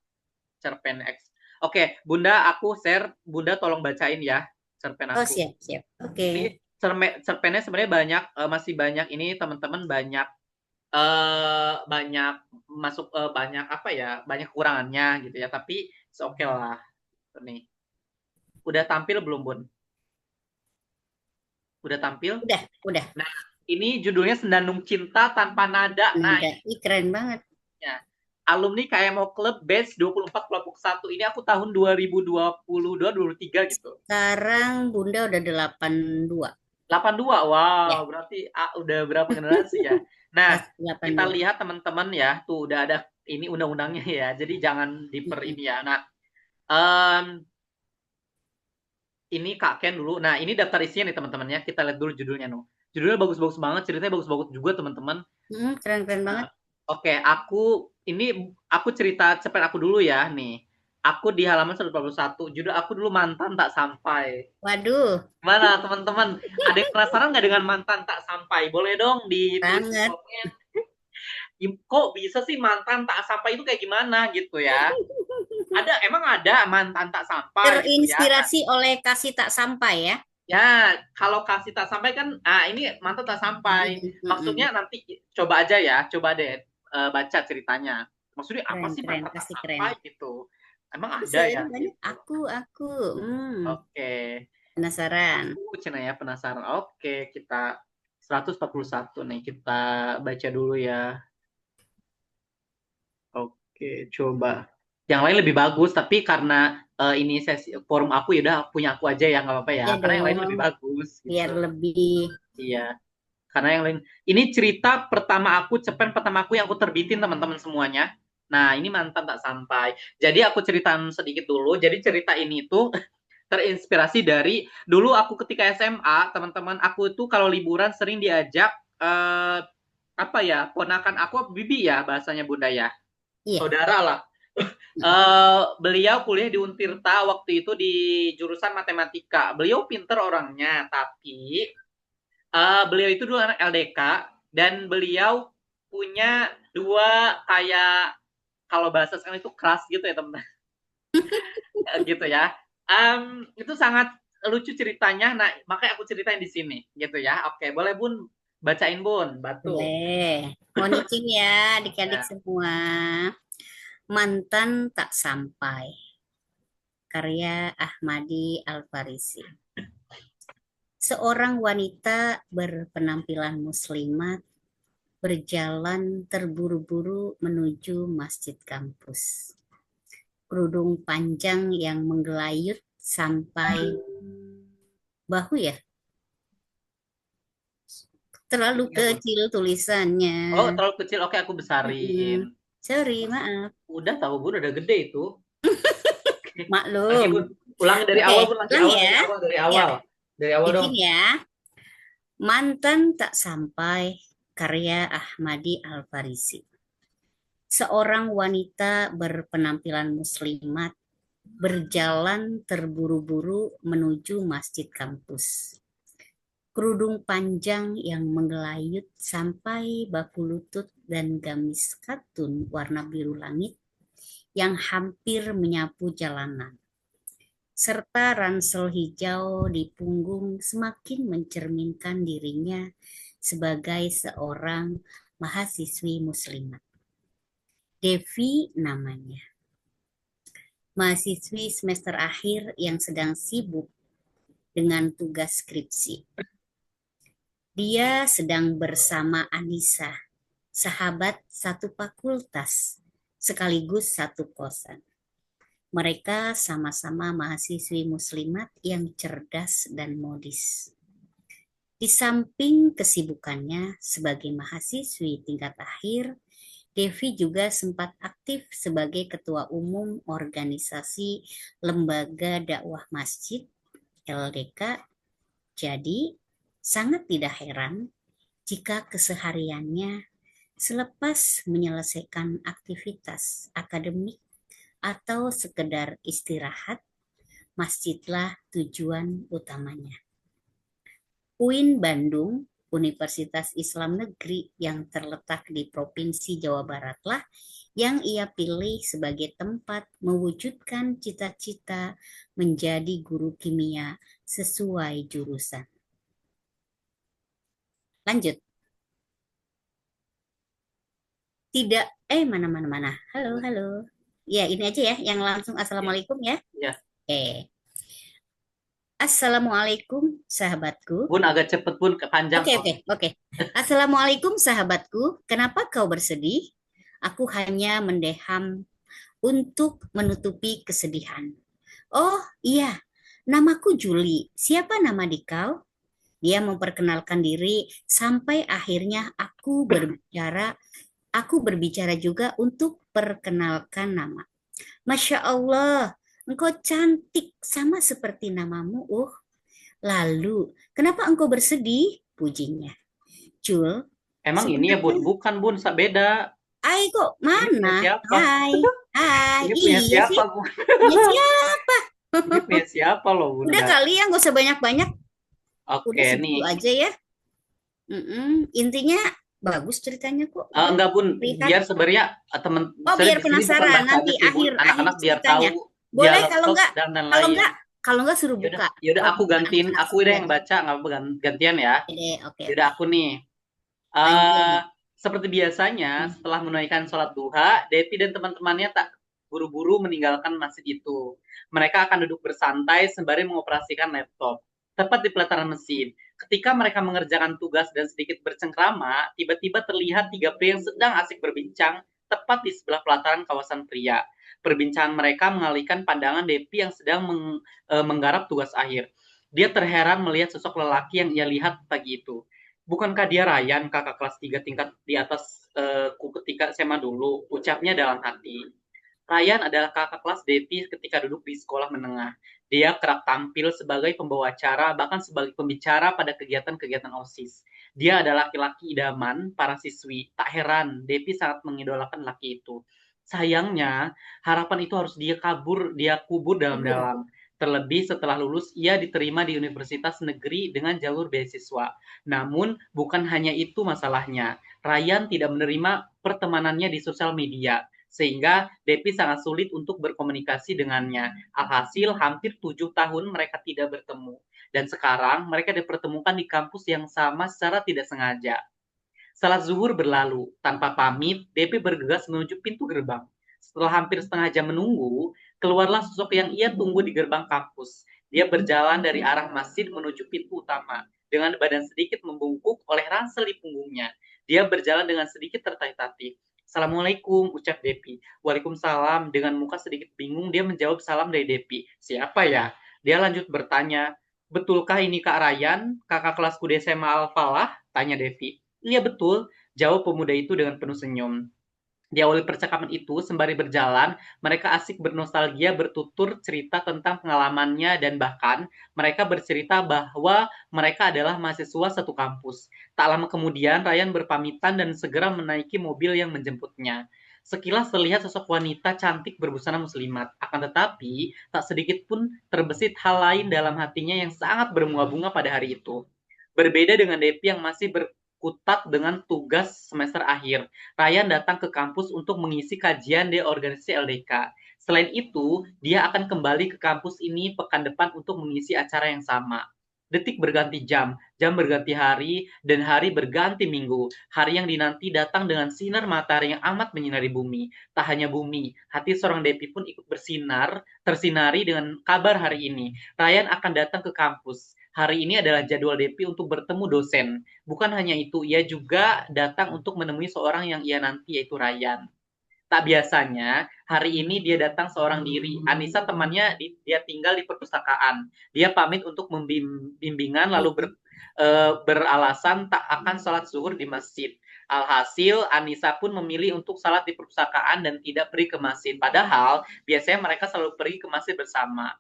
cerpen X. Oke, Bunda aku share, Bunda tolong bacain ya cerpen Oh, aku. siap, siap. Ini Oke. cerpennya sebenarnya banyak, masih banyak ini teman-teman banyak banyak masuk banyak apa ya, banyak kekurangannya gitu ya, tapi oke lah. Nih, udah tampil belum Bun? Udah tampil? Udah, udah. Nah, ini judulnya Senandung Cinta Tanpa Nada. Nah, Nada. Ih, keren banget. ya. Alumni KMO Club Batch 24 kelompok 1. Ini aku tahun 2022 tiga gitu. Sekarang Bunda udah 82. 82. Ya, Wow, berarti udah berapa generasi ya? Nah, pas kita 82. lihat teman-teman ya, tuh udah ada ini undang-undangnya ya. Jadi jangan diper Mm-mm. ini ya. Nah, em, ini Kak Ken dulu. Nah, ini daftar isinya nih teman-temannya. Kita lihat dulu judulnya no. Judulnya bagus-bagus banget, ceritanya bagus-bagus juga teman-teman. Keren-keren banget. Nah, oke, aku cerita cepet aku dulu ya nih. Aku di halaman 141. Judul aku dulu Mantan Tak Sampai. Waduh, Mana teman-teman? Ada yang penasaran nggak dengan Mantan Tak Sampai? Boleh dong ditulis di banget. komen. Kok bisa sih mantan tak sampai itu kayak gimana gitu ya? Emang ada mantan tak sampai gitu ya? Nah, Terinspirasi oleh kasih tak sampai ya. ya, kalau kasih tak sampai kan, ini mantan tak sampai. Mm-mm. Maksudnya nanti coba aja ya, coba deh baca ceritanya. Maksudnya apa Keren, sih keren, mantan tak pasti keren. sampai gitu? Emang ada Seru ya banyak. gitu. Aku. Oke, Penasaran. aku cina ya penasaran. Oke, kita 141 nih kita baca dulu ya. Oke, coba. Yang lain lebih bagus, tapi karena ini sesi forum aku ya udah punya aku aja ya nggak apa-apa ya. Ya Karena yang lain dong, lebih bagus biar gitu. lebih. Iya. Karena yang lain, ini cerita pertama aku, cerpen pertama aku yang aku terbitin teman-teman semuanya. Nah, ini mantan tak sampai. Jadi aku ceritain sedikit dulu. Jadi cerita ini tuh terinspirasi dari dulu aku ketika SMA, teman-teman aku tuh kalau liburan sering diajak apa ya, ponakan aku bibi ya bahasanya Bunda ya. Iya. Saudara lah. Beliau kuliah di Untirta waktu itu di jurusan matematika. Beliau pinter orangnya, tapi beliau itu dulu anak LDK dan beliau punya dua kayak kalau bahasa sekarang itu keras gitu ya teman gitu ya. Itu sangat lucu ceritanya. Nah, makanya aku ceritain di sini gitu ya. Oke, boleh Bun bacain Bun, Batu. Boleh. Mohon izin ya, adik-adik Ya. semua. Mantan tak sampai. Karya Ahmadi Al-Farisi. Seorang wanita berpenampilan muslimat berjalan terburu-buru menuju masjid kampus. Kerudung panjang yang menggelayut sampai bahu ya, terlalu Iya, Bun. kecil tulisannya. Oh, terlalu kecil. Oke, aku besarin. Mm-mm. Sorry, maaf. Udah tahu Bun, udah gede itu. Oke, Maklum. Bun. Ulangi dari Oke, awal, Bun. Lagi ulang awal, ya. dari awal, dari Ya, awal. Dari awal dong. izin ya. Mantan tak sampai, karya Ahmadi Al-Farisi. Seorang wanita berpenampilan muslimat berjalan terburu-buru menuju masjid kampus. Kerudung panjang yang menggelayut sampai baku lutut dan gamis katun warna biru langit yang hampir menyapu jalanan, serta ransel hijau di punggung semakin mencerminkan dirinya sebagai seorang mahasiswi muslimat. Devi namanya, mahasiswi semester akhir yang sedang sibuk dengan tugas skripsi. Dia sedang bersama Anissa, sahabat satu fakultas, sekaligus satu kosan. Mereka sama-sama mahasiswi muslimat yang cerdas dan modis. Di samping kesibukannya sebagai mahasiswi tingkat akhir, Devi juga sempat aktif sebagai ketua umum organisasi Lembaga Dakwah Masjid LDK. Jadi, sangat tidak heran jika kesehariannya selepas menyelesaikan aktivitas akademik atau sekedar istirahat, masjidlah tujuan utamanya. UIN Bandung, Universitas Islam Negeri yang terletak di Provinsi Jawa Baratlah yang ia pilih sebagai tempat mewujudkan cita-cita menjadi guru kimia sesuai jurusan. Lanjut. Tidak, mana, mana. Halo, halo. Ya, ini aja ya, yang langsung Ya, Assalamualaikum ya. ya. Oke. Assalamualaikum, sahabatku. Bun agak cepet Bun, kepanjang Oke, oke, soalnya. oke. Assalamualaikum, sahabatku. Kenapa kau bersedih? Aku hanya mendeham untuk menutupi kesedihan. Oh, iya. Namaku Juli. Siapa nama di kau? Dia memperkenalkan diri sampai akhirnya aku berbicara juga untuk perkenalkan nama. Masya Allah, engkau cantik sama seperti namamu. Lalu, kenapa engkau bersedih? Pujinya. Jul, Emang ini ya Bun? sebenarnya, Bukan Bun, beda. hai kok Ini punya mana? siapa? Hai, hai, Ini punya iya sih, siapa Bun? punya siapa? Ini punya siapa loh Udah Bunda? kali ya, nggak usah banyak-banyak. Udah Oke segitu nih. aja ya. Intinya bagus ceritanya kok. Udah, Enggak Bun, lihat. biar sebenarnya temen Oh, saya biar di sini bukan penasaran bahasa nanti aja sih Bun, akhir anak-anak biar ceritanya. tahu Boleh dialog kalau tok enggak, dan kalau lain-lain. enggak, kalau enggak suruh Yaudah, buka. yaudah Kalau aku bukan gantiin, aku udah penasaran. yang baca, nggak apa-apa gantian ya. Oke deh, oke Yaudah oke. aku nih. Lanjut. Seperti biasanya, Hmm. setelah menunaikan sholat duha, Devi dan teman-temannya tak buru-buru meninggalkan masjid itu. Mereka akan duduk bersantai sembari mengoperasikan laptop. Tepat di pelataran masjid. Ketika mereka mengerjakan tugas dan sedikit bercengkrama, tiba-tiba terlihat tiga pria yang sedang asik berbincang tepat di sebelah pelataran kawasan pria. Perbincangan mereka mengalihkan pandangan Devi yang sedang menggarap tugas akhir. Dia terheran melihat sosok lelaki yang ia lihat pagi itu. Bukankah dia Ryan, kakak kelas 3 tingkat di atas ku ketika SMA dulu? Ucapnya dalam hati. Ryan adalah kakak kelas Devi ketika duduk di sekolah menengah. Dia kerap tampil sebagai pembawa acara, bahkan sebagai pembicara pada kegiatan-kegiatan OSIS. Dia adalah laki-laki idaman para siswi. Tak heran, Devi sangat mengidolakan laki itu. Sayangnya, harapan itu harus dia kubur Kubur. dalam-dalam. Terlebih setelah lulus, ia diterima di universitas negeri dengan jalur beasiswa. Namun, bukan hanya itu masalahnya. Ryan tidak menerima pertemanannya di sosial media, sehingga Devi sangat sulit untuk berkomunikasi dengannya. Alhasil, hampir 7 tahun mereka tidak bertemu. Dan sekarang, mereka dipertemukan di kampus yang sama secara tidak sengaja. Salat zuhur berlalu. Tanpa pamit, Devi bergegas menuju pintu gerbang. Setelah hampir setengah jam menunggu, keluarlah sosok yang ia tunggu di gerbang kampus. Dia berjalan dari arah masjid menuju pintu utama, dengan badan sedikit membungkuk oleh ransel di punggungnya. Dia berjalan dengan sedikit tertatih-tatih. Assalamualaikum, ucap Devi. Waalaikumsalam. Dengan muka sedikit bingung, dia menjawab salam dari Devi. Siapa ya? Dia lanjut bertanya, betulkah ini Kak Ryan, kakak kelasku di SMA Al-Falah? Tanya Devi. Iya betul, jawab pemuda itu dengan penuh senyum. Di awal percakapan itu, sembari berjalan, mereka asik bernostalgia bertutur cerita tentang pengalamannya dan bahkan mereka bercerita bahwa mereka adalah mahasiswa satu kampus. Tak lama kemudian, Ryan berpamitan dan segera menaiki mobil yang menjemputnya. Sekilas terlihat sosok wanita cantik berbusana muslimat, akan tetapi tak sedikit pun terbesit hal lain dalam hatinya yang sangat berbunga-bunga pada hari itu. Berbeda dengan Devi yang masih berkutat dengan tugas semester akhir, Ryan datang ke kampus untuk mengisi kajian di organisasi LDK. Selain itu, dia akan kembali ke kampus ini pekan depan untuk mengisi acara yang sama. Detik berganti jam berganti hari, dan hari berganti minggu. Hari yang dinanti datang dengan sinar matahari yang amat menyinari bumi. Tak hanya bumi, hati seorang Devi pun ikut tersinari dengan kabar hari ini. Ryan akan datang ke kampus. Hari ini adalah jadwal Devi untuk bertemu dosen. Bukan hanya itu, ia juga datang untuk menemui seorang yang ia nanti, yaitu Ryan. Tak biasanya, hari ini dia datang seorang diri. Anissa temannya, dia tinggal di perpustakaan. Dia pamit untuk membimbingan lalu beralasan tak akan sholat zuhur di masjid. Alhasil, Anissa pun memilih untuk sholat di perpustakaan dan tidak pergi ke masjid. Padahal, biasanya mereka selalu pergi ke masjid bersama.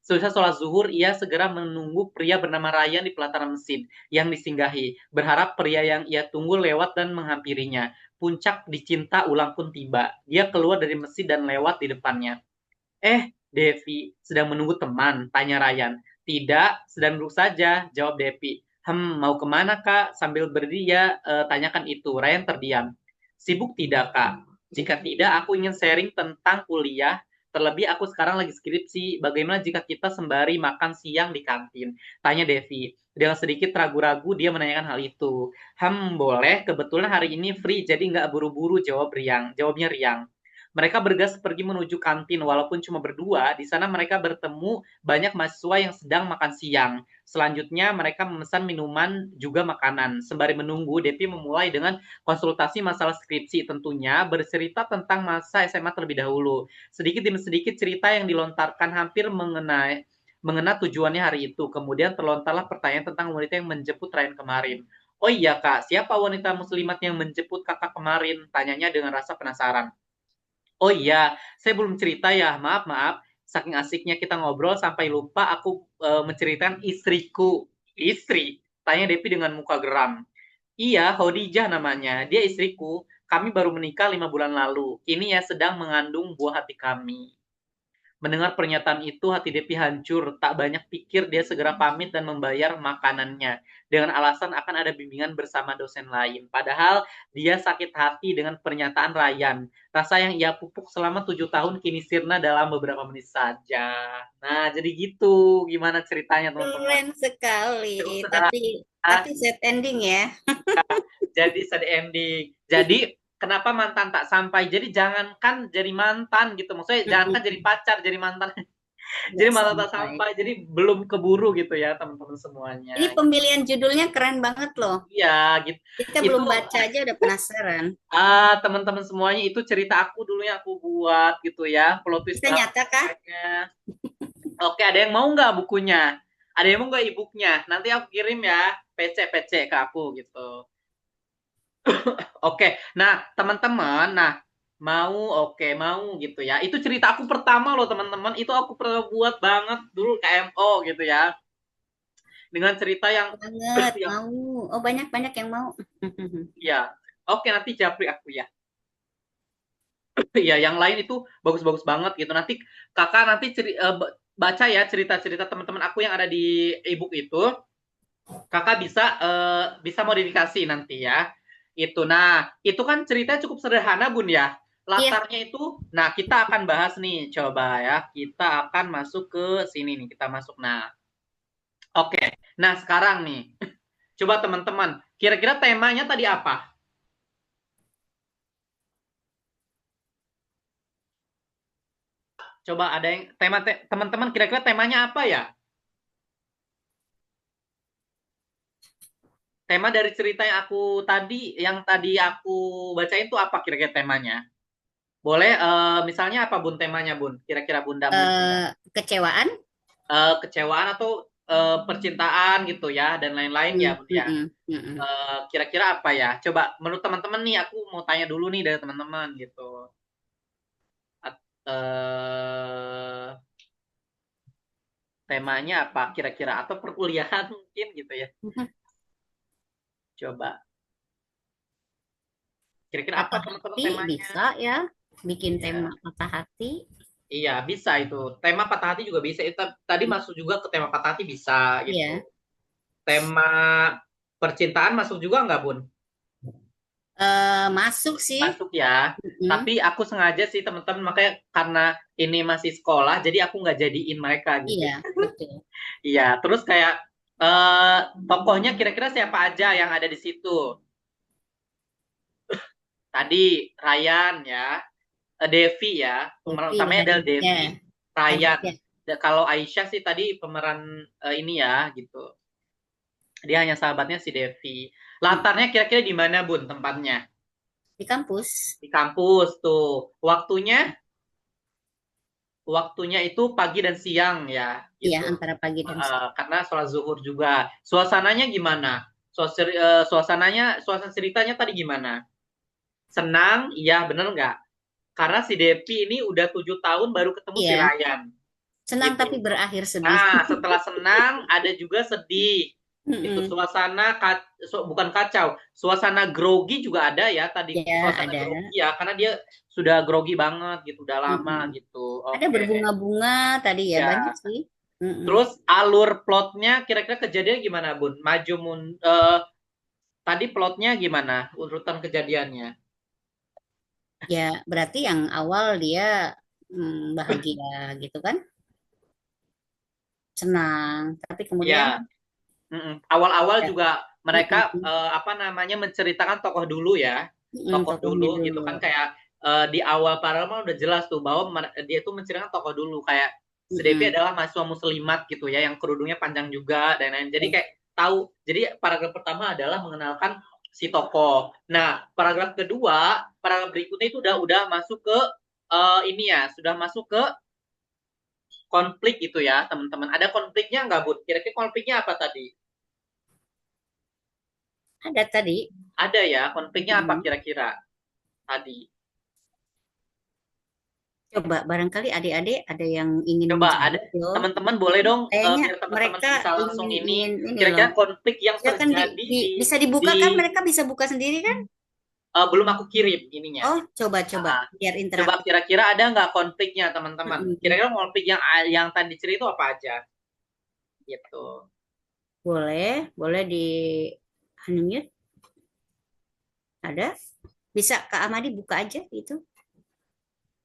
Selesai sholat zuhur, ia segera menunggu pria bernama Ryan di pelataran masjid yang disinggahi, berharap pria yang ia tunggu lewat dan menghampirinya. Puncak dicinta ulang pun tiba. Dia keluar dari masjid dan lewat di depannya. Devi, sedang menunggu teman? Tanya Ryan. Tidak, sedang duduk saja, jawab Devi. Mau kemana kak? Sambil berdiri dia tanyakan itu. Ryan terdiam. Sibuk tidak kak? Jika tidak, aku ingin sharing tentang kuliah, Terlebih aku sekarang lagi skripsi, bagaimana jika kita sembari makan siang di kantin? Tanya Devi. Dengan sedikit ragu-ragu dia menanyakan hal itu. Boleh, kebetulan hari ini free, jadi nggak buru-buru jawabnya Riang. Mereka bergas pergi menuju kantin, walaupun cuma berdua, di sana mereka bertemu banyak mahasiswa yang sedang makan siang. Selanjutnya mereka memesan minuman juga makanan. Sembari menunggu, Devi memulai dengan konsultasi masalah skripsi, tentunya bercerita tentang masa SMA terlebih dahulu. Sedikit demi sedikit cerita yang dilontarkan hampir mengena tujuannya hari itu. Kemudian terlontarlah pertanyaan tentang wanita yang menjemput Ryan kemarin. Oh iya kak, siapa wanita muslimat yang menjemput kakak kemarin? Tanyanya dengan rasa penasaran. Oh iya, saya belum cerita ya, maaf. Saking asiknya kita ngobrol sampai lupa aku menceritakan istriku. Istri? Tanya Devi dengan muka geram. Iya, Khadijah namanya. Dia istriku. Kami baru menikah 5 bulan lalu. Kini ya sedang mengandung buah hati kami. Mendengar pernyataan itu, hati Devi hancur. Tak banyak pikir, dia segera pamit dan membayar makanannya. Dengan alasan akan ada bimbingan bersama dosen lain. Padahal dia sakit hati dengan pernyataan Ryan. Rasa yang ia pupuk selama 7 tahun kini sirna dalam beberapa menit saja. Nah, jadi gitu. Gimana ceritanya, teman-teman? Keren sekali, Cukup tapi sederhana. sad ending ya. Jadi sad ending. Jadi kenapa mantan tak sampai? Jadi jangankan jadi mantan gitu. Maksudnya jangankan jadi pacar, jadi mantan. Jadi Nggak malah tak sampai. sampai. Jadi belum keburu gitu ya teman-teman Ini semuanya. pemilihan judulnya keren banget loh. Iya, gitu. Kita Itu belum baca aja udah penasaran. teman-teman semuanya itu cerita aku dulu yang aku buat gitu ya. Plot twist Kita nyata kah? belakangnya. Oke, ada yang mau nggak bukunya? Ada yang mau nggak e-booknya? Nanti aku kirim ya, PC ke aku gitu. Oke, nah teman-teman, mau gitu ya. Itu cerita aku pertama loh teman-teman. Itu aku pernah buat banget dulu KMO gitu ya. Dengan cerita yang Banget, yang mau. Oh, banyak-banyak yang mau. ya. Oke, nanti japri aku ya. Ya, yang lain itu bagus-bagus banget gitu. Nanti kakak nanti baca ya cerita-cerita teman-teman aku yang ada di ebook itu. Kakak bisa modifikasi nanti ya. Itu. Nah, itu kan ceritanya cukup sederhana, Bun ya. Iya, Latarnya itu, nah kita akan bahas nih, coba ya. Kita akan masuk ke sini nih, kita masuk. Nah, oke. Nah, sekarang nih, coba teman-teman, kira-kira temanya tadi apa? Coba ada yang teman-teman kira-kira temanya apa ya? Tema dari cerita yang tadi aku bacain tuh apa kira-kira temanya? Boleh, misalnya apa Bun temanya Bun? Kira-kira Bunda mau coba? kecewaan. Kecewaan atau percintaan gitu ya dan lain-lain ya Hmm, Bun ya. mm-mm, mm-mm. Kira-kira apa ya? Coba menurut teman-teman nih aku mau tanya dulu nih dari teman-teman gitu. Eh, temanya apa kira-kira atau perkuliahan mungkin gitu ya. Coba kira-kira apa Patah teman-teman hati temanya? bisa ya. Bikin tema Ya. patah hati. Iya, bisa itu. Tema patah hati juga bisa. Itu tadi masuk juga ke tema patah hati bisa gitu. Iya. Tema percintaan masuk juga nggak, Bun? Masuk sih. Masuk ya. Mm-mm. Tapi aku sengaja sih teman-teman makanya karena ini masih sekolah, jadi aku nggak jadiin mereka gitu. Iya, betul. Iya, terus kayak eh tokohnya kira-kira siapa aja yang ada di situ? Tadi Ryan ya, Devi ya, pemeran Devi utamanya adalah ya. Devi, Ryan. Khadijah Kalau Aisyah sih tadi pemeran ini ya gitu. Dia hanya sahabatnya si Devi. Latarnya kira-kira di mana Bun tempatnya? di kampus. Di kampus tuh. Waktunya itu pagi dan siang ya Iya, gitu. antara pagi dan siang. Karena sholat zuhur juga. Suasananya gimana? Suasana ceritanya tadi gimana? Senang, iya bener nggak? Karena si Devi ini udah 7 tahun baru ketemu si Iya, Ryan senang gitu. tapi berakhir sedih. Nah, setelah senang ada juga sedih. Itu Mm-mm. bukan kacau, suasana grogi juga ada ya tadi Ya, suasana ada. grogi ya karena dia sudah grogi banget gitu, udah lama Mm-mm. gitu. Ada Oke. berbunga-bunga tadi ya, banyak Ya. sih. Mm-mm. Terus alur plotnya kira-kira kejadian gimana, Bun? Tadi plotnya gimana? Urutan kejadiannya. Ya, berarti yang awal dia bahagia gitu kan, senang. Tapi kemudian Ya, awal-awal ya, juga mereka mm-mm, apa namanya menceritakan tokoh dulu ya, tokoh tokohnya dulu gitu dulu. kan kayak di awal Parama udah jelas tuh bahwa dia tuh menceritakan tokoh dulu kayak Mm-mm. SDP adalah mahasiswa muslimat gitu ya yang kerudungnya panjang juga dan lain-lain. Jadi Ya. kayak tahu. Jadi paragraf pertama adalah mengenalkan si tokoh. Nah, paragraf berikutnya itu udah masuk ke ini ya, sudah masuk ke konflik gitu ya, teman-teman. Ada konfliknya nggak, Bud? Kira-kira konfliknya apa tadi? Ada tadi. Ada ya, konfliknya apa Mm-mm. kira-kira tadi? Coba barangkali adik-adik ada yang ingin Coba ada menjawab loh. teman-teman boleh dong Kayaknya biar teman-teman mereka bisa langsung ingin ini ingin ini loh. kira-kira konflik yang Silakan terjadi bisa dibuka di kan? Mereka bisa buka sendiri kan? belum aku kirim ininya. Oh, coba-coba Ah, biar coba interaktif. kira-kira ada nggak konfliknya teman-teman? Mm-mm. Kira-kira konflik yang tadi cerita itu apa aja? Gitu. Boleh, boleh di unmute. Ada? Bisa Kak Amadi buka aja itu.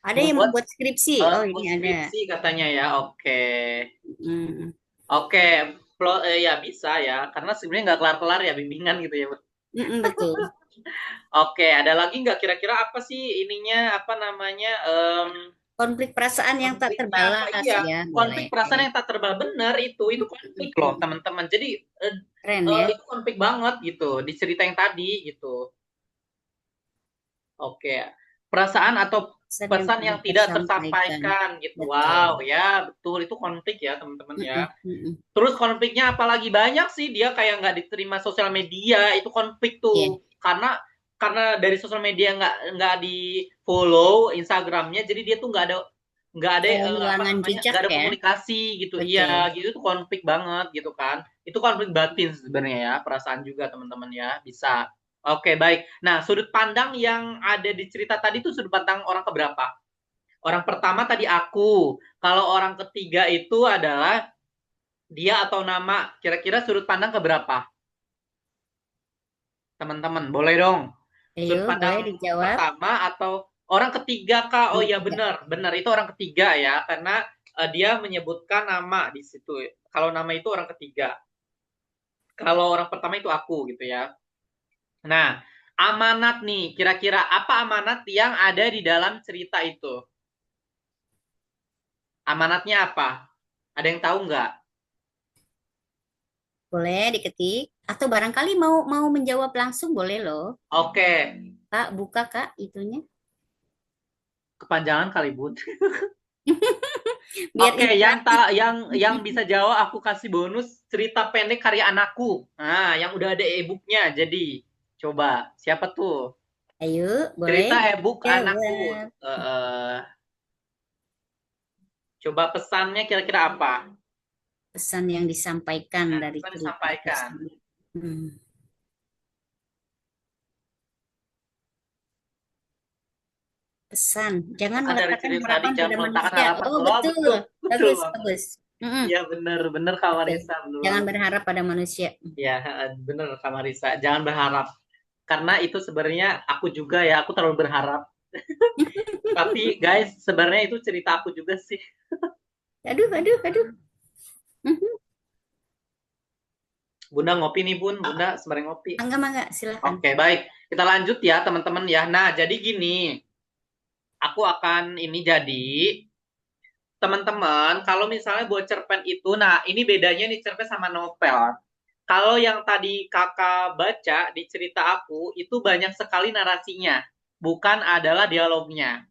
Ada yang Membuat membuat skripsi. Oh, ini ada. skripsi katanya ya. Oke. Mm. Oke, ya bisa ya, karena sebenarnya nggak kelar-kelar ya bimbingan gitu ya. Mm-mm, betul. Oke, ada lagi nggak kira-kira apa sih ininya apa namanya Konflik perasaan yang tak konfliknya apa? terbalas Iya, ya, konflik boleh. perasaan yang tak terbal benar itu konflik loh Mm-mm. teman-teman. Jadi Keren ya. itu konflik banget gitu di cerita yang tadi gitu. Oke, perasaan atau Pesan yang pesan yang tidak tidak tersampaikan. tersampaikan gitu. Betul. Wow, ya betul itu konflik ya teman-teman ya. Mm-mm, mm-mm. Terus konfliknya apalagi banyak sih dia kayak nggak diterima sosial media itu konflik Iya. tuh karena dari sosial media nggak di follow Instagramnya jadi dia tuh nggak ada apa Kehilangan namanya jejak nggak ada ya. komunikasi gitu Betul. iya gitu tuh konflik banget gitu kan itu konflik batin sebenarnya ya perasaan juga teman-teman ya bisa oke baik nah sudut pandang yang ada di cerita tadi tuh sudut pandang orang keberapa orang pertama tadi aku kalau orang ketiga itu adalah dia atau nama, kira-kira sudut pandang keberapa? Teman-teman, boleh dong. Ayo, Sudut boleh pandang dijawab. pertama atau orang ketiga kak? Oh Yang ya ketiga. benar, benar itu orang ketiga ya, karena dia menyebutkan nama di situ. Kalau nama itu orang ketiga. Kalau orang pertama itu aku gitu ya. Nah, amanat nih, kira-kira apa amanat yang ada di dalam cerita itu? Amanatnya apa? Ada yang tahu nggak? Boleh diketik. Atau barangkali mau mau menjawab langsung boleh loh. Oke, Kak, buka Kak itunya. kepanjangan kali Bun. Biar Oke, interaktif. yang bisa jawab aku kasih bonus cerita pendek karya anakku. Nah, yang udah ada e-booknya. Jadi, coba siapa tuh? Ayo, boleh Cerita e-book anakku. jawab. Coba pesannya kira-kira apa? Pesan yang disampaikan Nah, dari pesan cerita disampaikan. tersebut. Hmm. Pesan, jangan Pesan dari meletakkan cerita tadi harapan jangan pada meletakkan manusia. harapan. Oh, Oh, betul. betul, betul Bagus, banget. bagus. Mm-mm, Iya, bener Kak betul. Marisa, bener Jangan banget. berharap pada manusia. Ya, bener Kak Marisa. Jangan berharap. Karena itu sebenarnya aku juga ya, aku terlalu berharap. Tapi guys, sebenarnya itu cerita aku juga sih. Aduh, aduh, aduh. Mhm. Bunda ngopi nih Bun, Bunda sembari ngopi. Mangga, mangga, silakan. Oke, baik. Kita lanjut ya teman-teman ya. Nah, jadi gini, aku akan ini jadi teman-teman, kalau misalnya buat cerpen itu, nah ini bedanya nih cerpen sama novel. Kalau yang tadi kakak baca di cerita aku, itu banyak sekali narasinya, bukan adalah dialognya.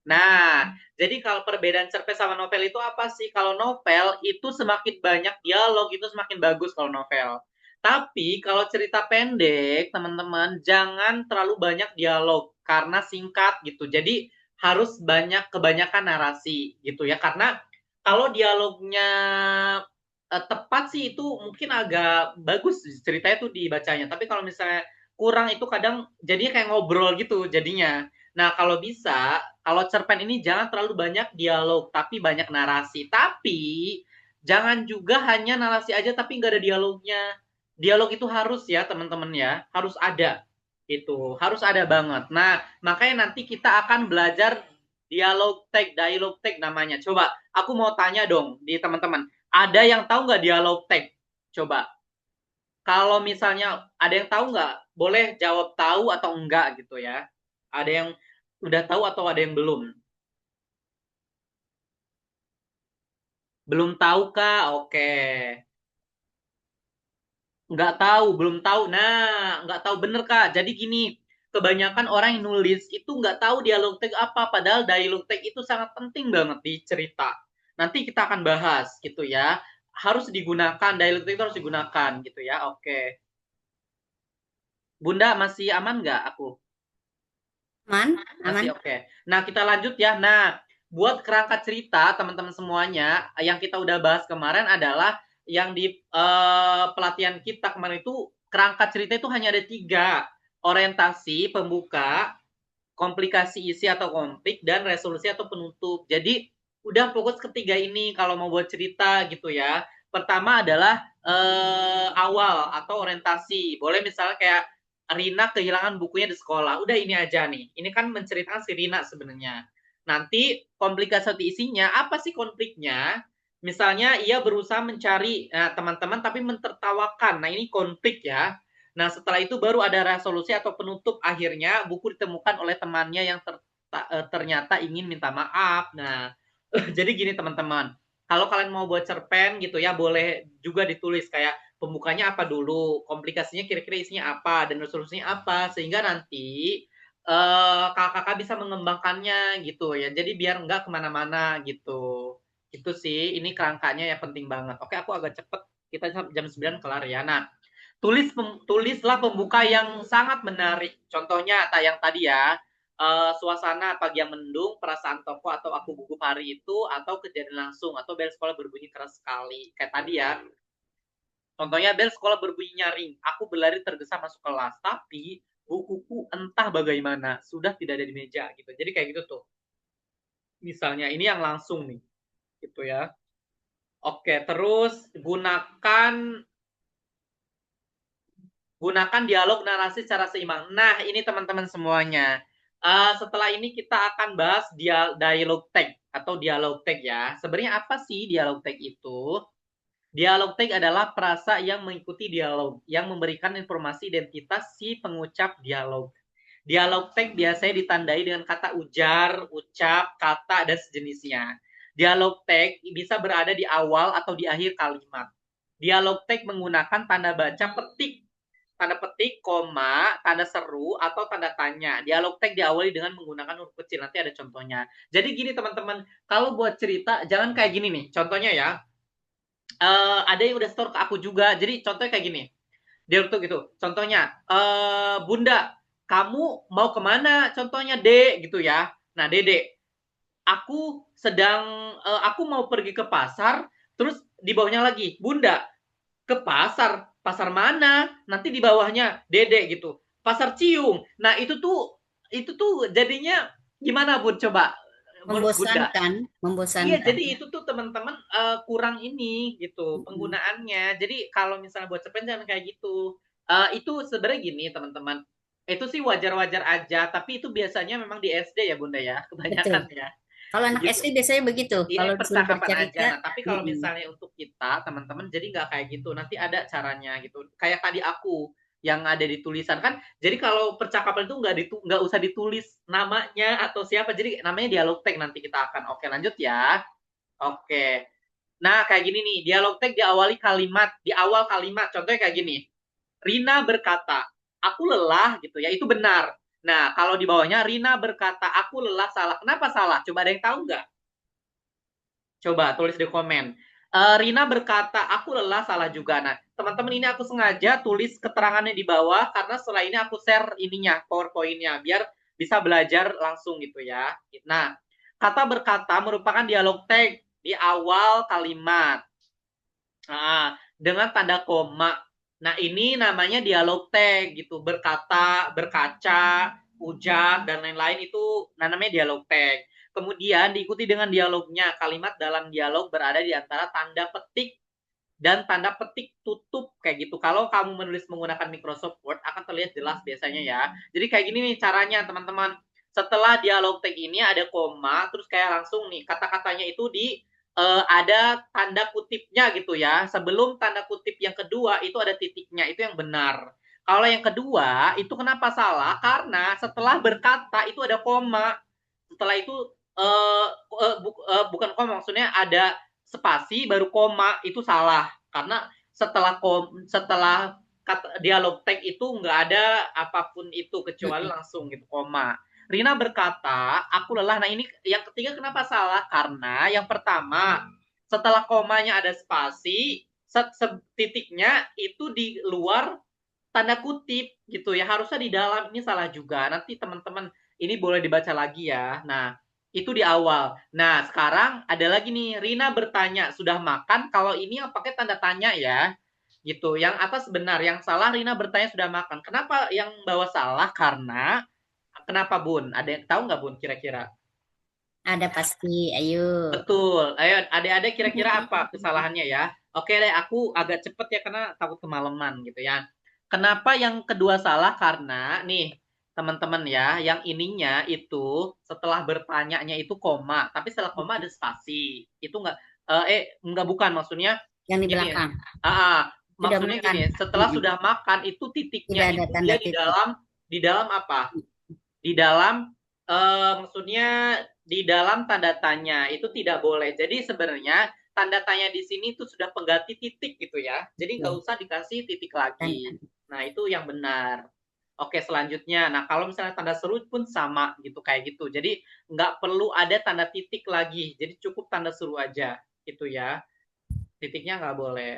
Nah, jadi kalau perbedaan cerpen sama novel itu apa sih? Kalau novel itu semakin banyak dialog itu semakin bagus kalau novel. Tapi kalau cerita pendek, teman-teman, jangan terlalu banyak dialog karena singkat gitu. Jadi harus kebanyakan narasi gitu ya. Karena kalau dialognya tepat sih itu mungkin agak bagus ceritanya tuh dibacanya. Tapi kalau misalnya kurang itu kadang jadinya kayak ngobrol gitu jadinya. Nah, kalau bisa, kalau cerpen ini jangan terlalu banyak dialog, tapi banyak narasi. Tapi jangan juga hanya narasi aja tapi nggak ada dialognya. Dialog itu harus ya teman-teman ya, harus ada. Itu harus ada banget. Nah, makanya nanti kita akan belajar Dialog tag namanya. Coba, aku mau tanya dong di teman-teman. Ada yang tahu nggak dialog tag? Coba. Kalau misalnya ada yang tahu nggak, boleh jawab tahu atau enggak gitu ya. Ada yang udah tahu atau ada yang belum? Belum tahu kah? Oke. Nggak tahu, belum tahu. Nah, nggak tahu bener Kak. Jadi gini, kebanyakan orang yang nulis itu nggak tahu dialog tag apa, padahal dialog tag itu sangat penting banget di cerita. Nanti kita akan bahas gitu ya. Harus digunakan, dialog tag itu harus digunakan gitu ya. Oke. Bunda masih aman nggak aku? Aman, aman. Masih oke. Nah, kita lanjut ya. Nah, buat kerangka cerita, teman-teman semuanya, yang kita udah bahas kemarin adalah yang di pelatihan kita kemarin itu kerangka cerita itu hanya ada 3. Orientasi, pembuka, komplikasi isi atau konflik, dan resolusi atau penutup. Jadi, udah fokus ketiga ini kalau mau buat cerita gitu ya. Pertama adalah awal atau orientasi. Boleh misalnya kayak Rina kehilangan bukunya di sekolah. Udah ini aja nih. Ini kan menceritakan si Rina sebenarnya. Nanti komplikasi isinya, apa sih konfliknya? Misalnya ia berusaha mencari teman-teman tapi mentertawakan. Nah ini konflik ya. Nah setelah itu baru ada resolusi atau penutup. Akhirnya buku ditemukan oleh temannya yang ternyata ingin minta maaf. Nah jadi gini teman-teman. Kalau kalian mau buat cerpen gitu ya, boleh juga ditulis kayak pembukanya apa dulu, komplikasinya kira-kira isinya apa, dan resolusinya apa, sehingga nanti kakak-kakak bisa mengembangkannya gitu ya. Jadi biar nggak kemana-mana gitu. Itu sih, ini kerangkanya yang penting banget. Oke, aku agak cepet, kita jam 9 kelar ya. Nah, tulislah pembuka yang sangat menarik. Contohnya yang tadi ya, suasana pagi yang mendung, perasaan tokoh atau aku gugup hari itu, atau kejadian langsung, atau bel sekolah berbunyi keras sekali. Kayak tadi ya, contohnya bel sekolah berbunyi nyaring. Aku berlari tergesa masuk kelas, tapi bukuku entah bagaimana sudah tidak ada di meja gitu. Jadi kayak gitu tuh. Misalnya ini yang langsung nih, gitu ya. Oke, terus gunakan dialog narasi secara seimbang. Nah, ini teman-teman semuanya. Setelah ini kita akan bahas dialog tag atau dialog tag ya. Sebenarnya apa sih dialog tag itu? Dialog tag adalah frasa yang mengikuti dialog, yang memberikan informasi identitas si pengucap dialog. Dialog tag biasanya ditandai dengan kata ujar, ucap, kata, dan sejenisnya. Dialog tag bisa berada di awal atau di akhir kalimat. Dialog tag menggunakan tanda petik, koma, tanda seru, atau tanda tanya. Dialog tag diawali dengan menggunakan huruf kecil. Nanti ada contohnya. Jadi gini teman-teman, kalau buat cerita jangan kayak gini nih. Contohnya ya, ada yang udah store ke aku juga. Jadi contohnya kayak gini. Dia tuh gitu. Contohnya, Bunda, kamu mau kemana? Contohnya D gitu ya. Nah, Dede, aku mau pergi ke pasar. Terus di bawahnya lagi, Bunda, ke pasar. Pasar mana? Nanti di bawahnya Dede gitu. Pasar Ciung. Nah, itu tuh jadinya gimana Bun coba? Bunda. Membosankan, Iya, membosankan. jadi itu tuh teman-teman kurang ini gitu Mm-mm. penggunaannya. Jadi kalau misalnya buat cerpen jangan kayak gitu. Itu sebenarnya gini teman-teman. Itu sih wajar-wajar aja, tapi itu biasanya memang di SD ya Bunda ya, kebanyakan Betul. ya. Kalau anak Gitu. SD biasanya begitu. Iya Kalau disuruh percakapan aja. bercerita, Nah, tapi kalau mm-mm. misalnya untuk kita, teman-teman, jadi nggak kayak gitu. Nanti ada caranya gitu. Kayak tadi aku yang ada di tulisan kan. Jadi kalau percakapan itu nggak usah ditulis namanya atau siapa. Jadi namanya dialog tag nanti kita akan. Oke, lanjut ya. Oke. Nah, kayak gini nih. Dialog tag di awal kalimat. Contohnya kayak gini. Rina berkata, aku lelah gitu ya. Itu benar. Nah, kalau di bawahnya Rina berkata, aku lelah salah. Kenapa salah? Coba ada yang tahu nggak? Coba tulis di komen. Rina berkata, aku lelah salah juga. Nah, teman-teman ini aku sengaja tulis keterangannya di bawah karena setelah ini aku share ininya, PowerPoint-nya, biar bisa belajar langsung gitu ya. Nah, kata berkata merupakan dialog tag di awal kalimat. Nah, dengan tanda koma. Nah, ini namanya dialog tag gitu. Berkata, berkaca, ujar, dan lain-lain itu namanya dialog tag. Kemudian diikuti dengan dialognya. Kalimat dalam dialog berada di antara tanda petik dan tanda petik tutup kayak gitu. Kalau kamu menulis menggunakan Microsoft Word akan terlihat jelas biasanya ya. Jadi kayak gini nih caranya teman-teman. setelah dialog tag ini ada koma, terus kayak langsung nih kata-katanya itu di ada tanda kutipnya gitu ya. Sebelum tanda kutip yang kedua itu ada titiknya, itu yang benar. Kalau yang kedua itu kenapa salah? Karena setelah berkata itu ada koma. Setelah itu bukan koma, maksudnya ada spasi baru koma, itu salah. Karena setelah kata, dialog tag itu nggak ada apapun itu kecuali Mm-mm. langsung gitu koma. Rina berkata, aku lelah. Nah ini yang ketiga kenapa salah? Karena yang pertama, setelah komanya ada spasi, titiknya itu di luar tanda kutip gitu ya. Harusnya di dalam, ini salah juga. Nanti teman-teman ini boleh dibaca lagi ya. Nah, itu di awal. Nah, sekarang ada lagi nih, Rina bertanya, sudah makan? Kalau ini yang pakai tanda tanya ya. Gitu. Yang atas benar, yang salah Rina bertanya sudah makan. Kenapa yang bawah salah? Karena kenapa Bun? Ada yang tahu nggak Bun kira-kira? Ada pasti, ayo. Betul. Ayo adik-adik kira-kira apa kesalahannya ya? Oke deh, aku agak cepet ya karena takut kemalaman gitu ya. Kenapa yang kedua salah? Karena nih teman-teman ya, yang ininya itu setelah bertanyanya itu koma, tapi setelah koma ada spasi. Itu enggak bukan maksudnya Yang di gini. belakang. Ah, ah, Sudah maksudnya makan. gini, setelah Mm-mm. sudah makan itu titiknya Tidak ada itu tanda dia titik. di dalam apa? Di dalam maksudnya di dalam tanda tanya itu tidak boleh. Jadi sebenarnya tanda tanya di sini itu sudah pengganti titik gitu ya. Jadi nggak Oke. usah dikasih titik Tanda. lagi. Nah itu yang benar. Oke selanjutnya. Nah kalau misalnya tanda seru pun sama gitu kayak gitu. Jadi nggak perlu ada tanda titik lagi. Jadi cukup tanda seru aja gitu ya. Titiknya nggak boleh.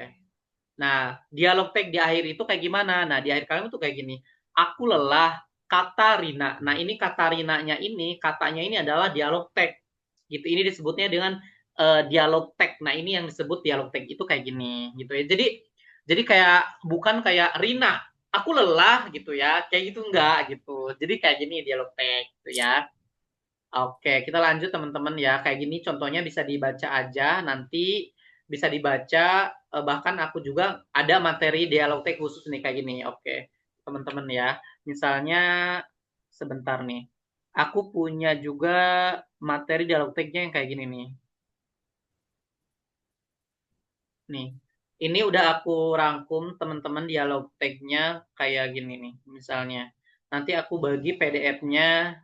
Nah, dialog tag di akhir itu kayak gimana? Nah, di akhir kalimat tuh kayak gini. Aku lelah, kata Rina. Nah, ini kata Rinanya ini, katanya ini adalah dialog tag. Gitu. Ini disebutnya dengan dialog tag. Nah, ini yang disebut dialog tag itu kayak gini, gitu ya. Jadi kayak bukan kayak Rina, aku lelah gitu ya. Kayak gitu enggak gitu. Jadi kayak gini dialog tag gitu ya. Oke, kita lanjut teman-teman ya. Kayak gini contohnya bisa dibaca aja, nanti bisa dibaca, bahkan aku juga ada materi dialog teks khusus nih kayak gini. Oke, teman-teman ya. Misalnya sebentar nih. Aku punya juga materi dialog teksnya yang kayak gini nih. Nih. Ini udah aku rangkum teman-teman dialog teksnya kayak gini nih. Misalnya. Nanti aku bagi PDF-nya.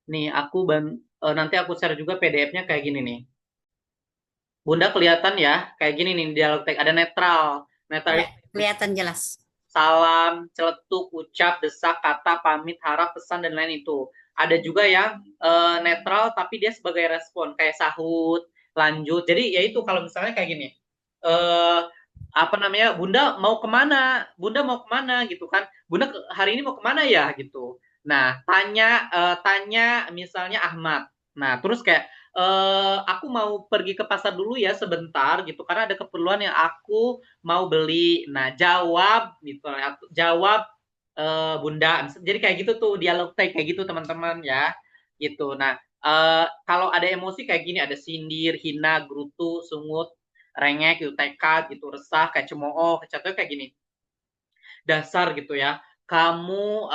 Nih, nanti aku share juga PDF-nya kayak gini nih. Bunda kelihatan ya, kayak gini nih dialog teks ada netral. Netral Ya, itu kelihatan jelas. salam, celetuk, ucap, desak, kata, pamit, harap, pesan dan lain itu. Ada juga yang netral tapi dia sebagai respon kayak sahut, lanjut. Jadi ya itu kalau misalnya kayak gini. Eh apa namanya? Bunda mau kemana? Bunda mau kemana gitu kan? Bunda hari ini mau kemana ya gitu. Nah, tanya misalnya Ahmad. Nah, terus kayak aku mau pergi ke pasar dulu ya sebentar gitu karena ada keperluan yang aku mau beli. Nah, jawab gitu. Jawab Bunda. Jadi kayak gitu tuh dialog tag kayak gitu teman-teman ya. Gitu. Nah, kalau ada emosi kayak gini ada sindir, hina, gerutu, sungut, rengek gitu, tekad gitu, resah, kayak cemooh, contohnya kayak gini. Dasar gitu ya. Kamu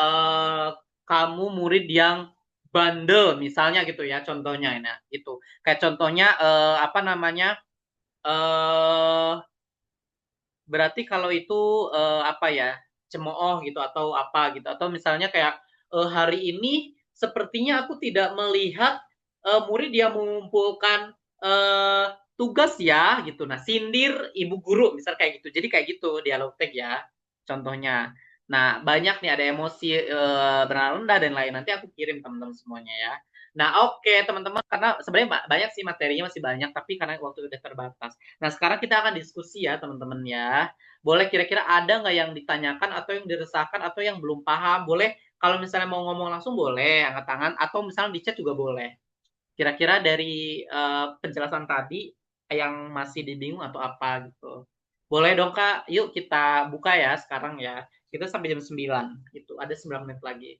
murid yang bandel misalnya gitu ya contohnya ini itu kayak contohnya apa namanya eh berarti kalau itu apa ya cemooh gitu atau apa gitu atau misalnya kayak hari ini sepertinya aku tidak melihat murid yang mengumpulkan tugas ya gitu. Nah, sindir ibu guru misal kayak gitu. Jadi kayak gitu dialog tag ya. Contohnya. Nah, banyak nih ada emosi benar rendah dan lain. Nanti aku kirim teman-teman semuanya ya. Nah, oke teman-teman karena sebenarnya banyak sih materinya masih banyak tapi karena waktu udah terbatas. Nah, sekarang kita akan diskusi ya, teman-teman ya. Boleh kira-kira ada nggak yang ditanyakan atau yang diresahkan atau yang belum paham? Boleh kalau misalnya mau ngomong langsung boleh, angkat tangan atau misalnya di chat juga boleh. Kira-kira dari penjelasan tadi yang masih dibingung atau apa gitu. Boleh dong Kak, yuk kita buka ya sekarang ya. Kita sampai jam 9 gitu. Ada 9 menit lagi.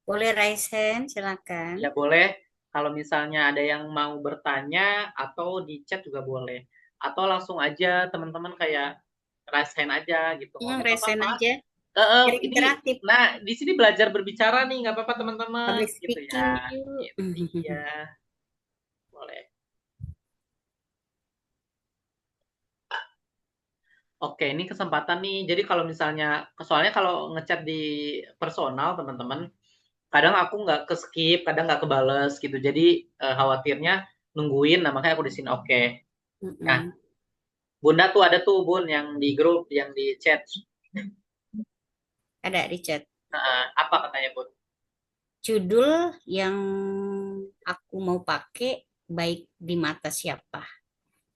Boleh raise hand, silakan. Ya boleh kalau misalnya ada yang mau bertanya atau di chat juga boleh. Atau langsung aja teman-teman kayak raise hand aja gitu. Yang Ngomong raise hand apa-apa. aja. Biar ini, interaktif. nah di sini belajar berbicara nih, nggak apa-apa teman-teman, Public gitu speaking ya. yuk. Gitu, iya, boleh. Oke, ini kesempatan nih. Jadi kalau misalnya, soalnya kalau ngechat di personal teman-teman, kadang aku nggak ke skip, kadang nggak kebales gitu. Jadi khawatirnya nungguin, nah makanya aku di sini. Oke. Nah, Mm-mm. Bunda tuh ada tuh Bun yang di grup, yang di chat. Ada di chat. Nah, apa katanya Bun? Judul yang aku mau pakai baik di mata siapa.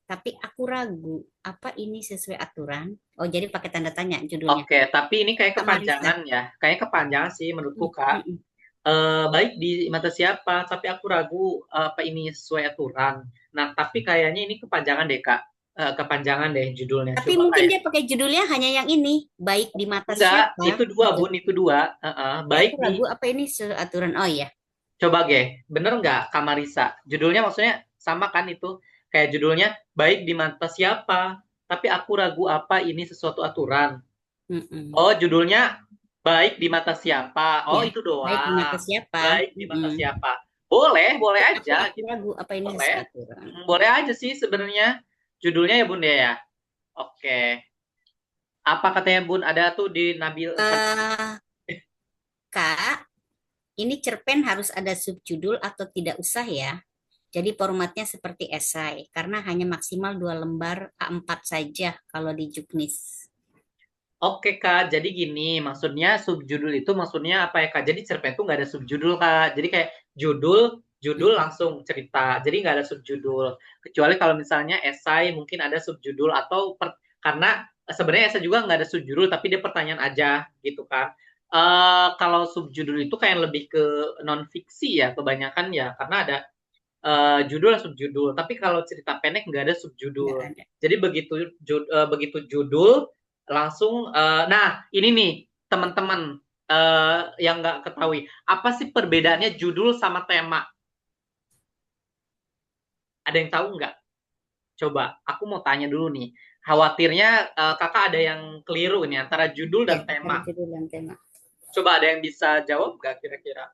Tapi aku ragu, apa ini sesuai aturan? Oh, jadi pakai tanda tanya judulnya. Oke, tapi ini kayak Kak Marisa. kepanjangan ya. Kayak kepanjangan sih menurutku Mm, Kak. mm-mm. Baik di mata siapa, tapi aku ragu apa ini sesuai aturan. Nah, tapi kayaknya ini kepanjangan deh Kak. Kepanjangan deh judulnya. Tapi Coba mungkin kayak dia pakai judulnya hanya yang ini, baik di mata enggak, siapa itu dua gitu. Bun, itu dua. Ya Baik aku di ragu apa ini sesuai aturan. Oh iya. Coba ge, bener nggak Kamarisa? Judulnya maksudnya sama kan itu? Kayak judulnya baik di mata siapa, tapi aku ragu apa ini sesuatu aturan. Mm-mm. Oh, judulnya baik di mata siapa? Oh, Ya, itu baik di mata doang. siapa. Baik di mata Mm-mm. siapa? Boleh, boleh Tapi aja aku gitu. ragu apa ini sesuai Boleh. aturan. Boleh aja sih sebenarnya. Judulnya ya Bun ya. Oke. Apa katanya Bun? Ada tuh di Nabil eh Kak, ini cerpen harus ada subjudul atau tidak usah ya? Jadi formatnya seperti esai, karena hanya maksimal 2 lembar A4 saja kalau di Juknis. Oke Kak, jadi gini, maksudnya subjudul itu maksudnya apa ya Kak? Jadi cerpen itu nggak ada subjudul Kak. Jadi kayak judul, judul Mm-mm. langsung cerita. Jadi nggak ada subjudul. Kecuali kalau misalnya esai mungkin ada subjudul atau karena sebenarnya esai juga nggak ada subjudul, tapi dia pertanyaan aja gitu kan. Kalau subjudul itu kayak lebih ke non fiksi ya kebanyakan ya, karena ada judul dan subjudul. Tapi kalau cerita pendek nggak ada Nggak subjudul. ada. Jadi begitu judul langsung. Nah ini nih teman-teman yang nggak ketahui, apa sih perbedaannya judul sama tema? Ada yang tahu nggak? Coba, aku mau tanya dulu nih. Khawatirnya kakak ada yang keliru nih antara judul Ya, dan ada tema. judul dan tema. Coba ada yang bisa jawab nggak kira-kira?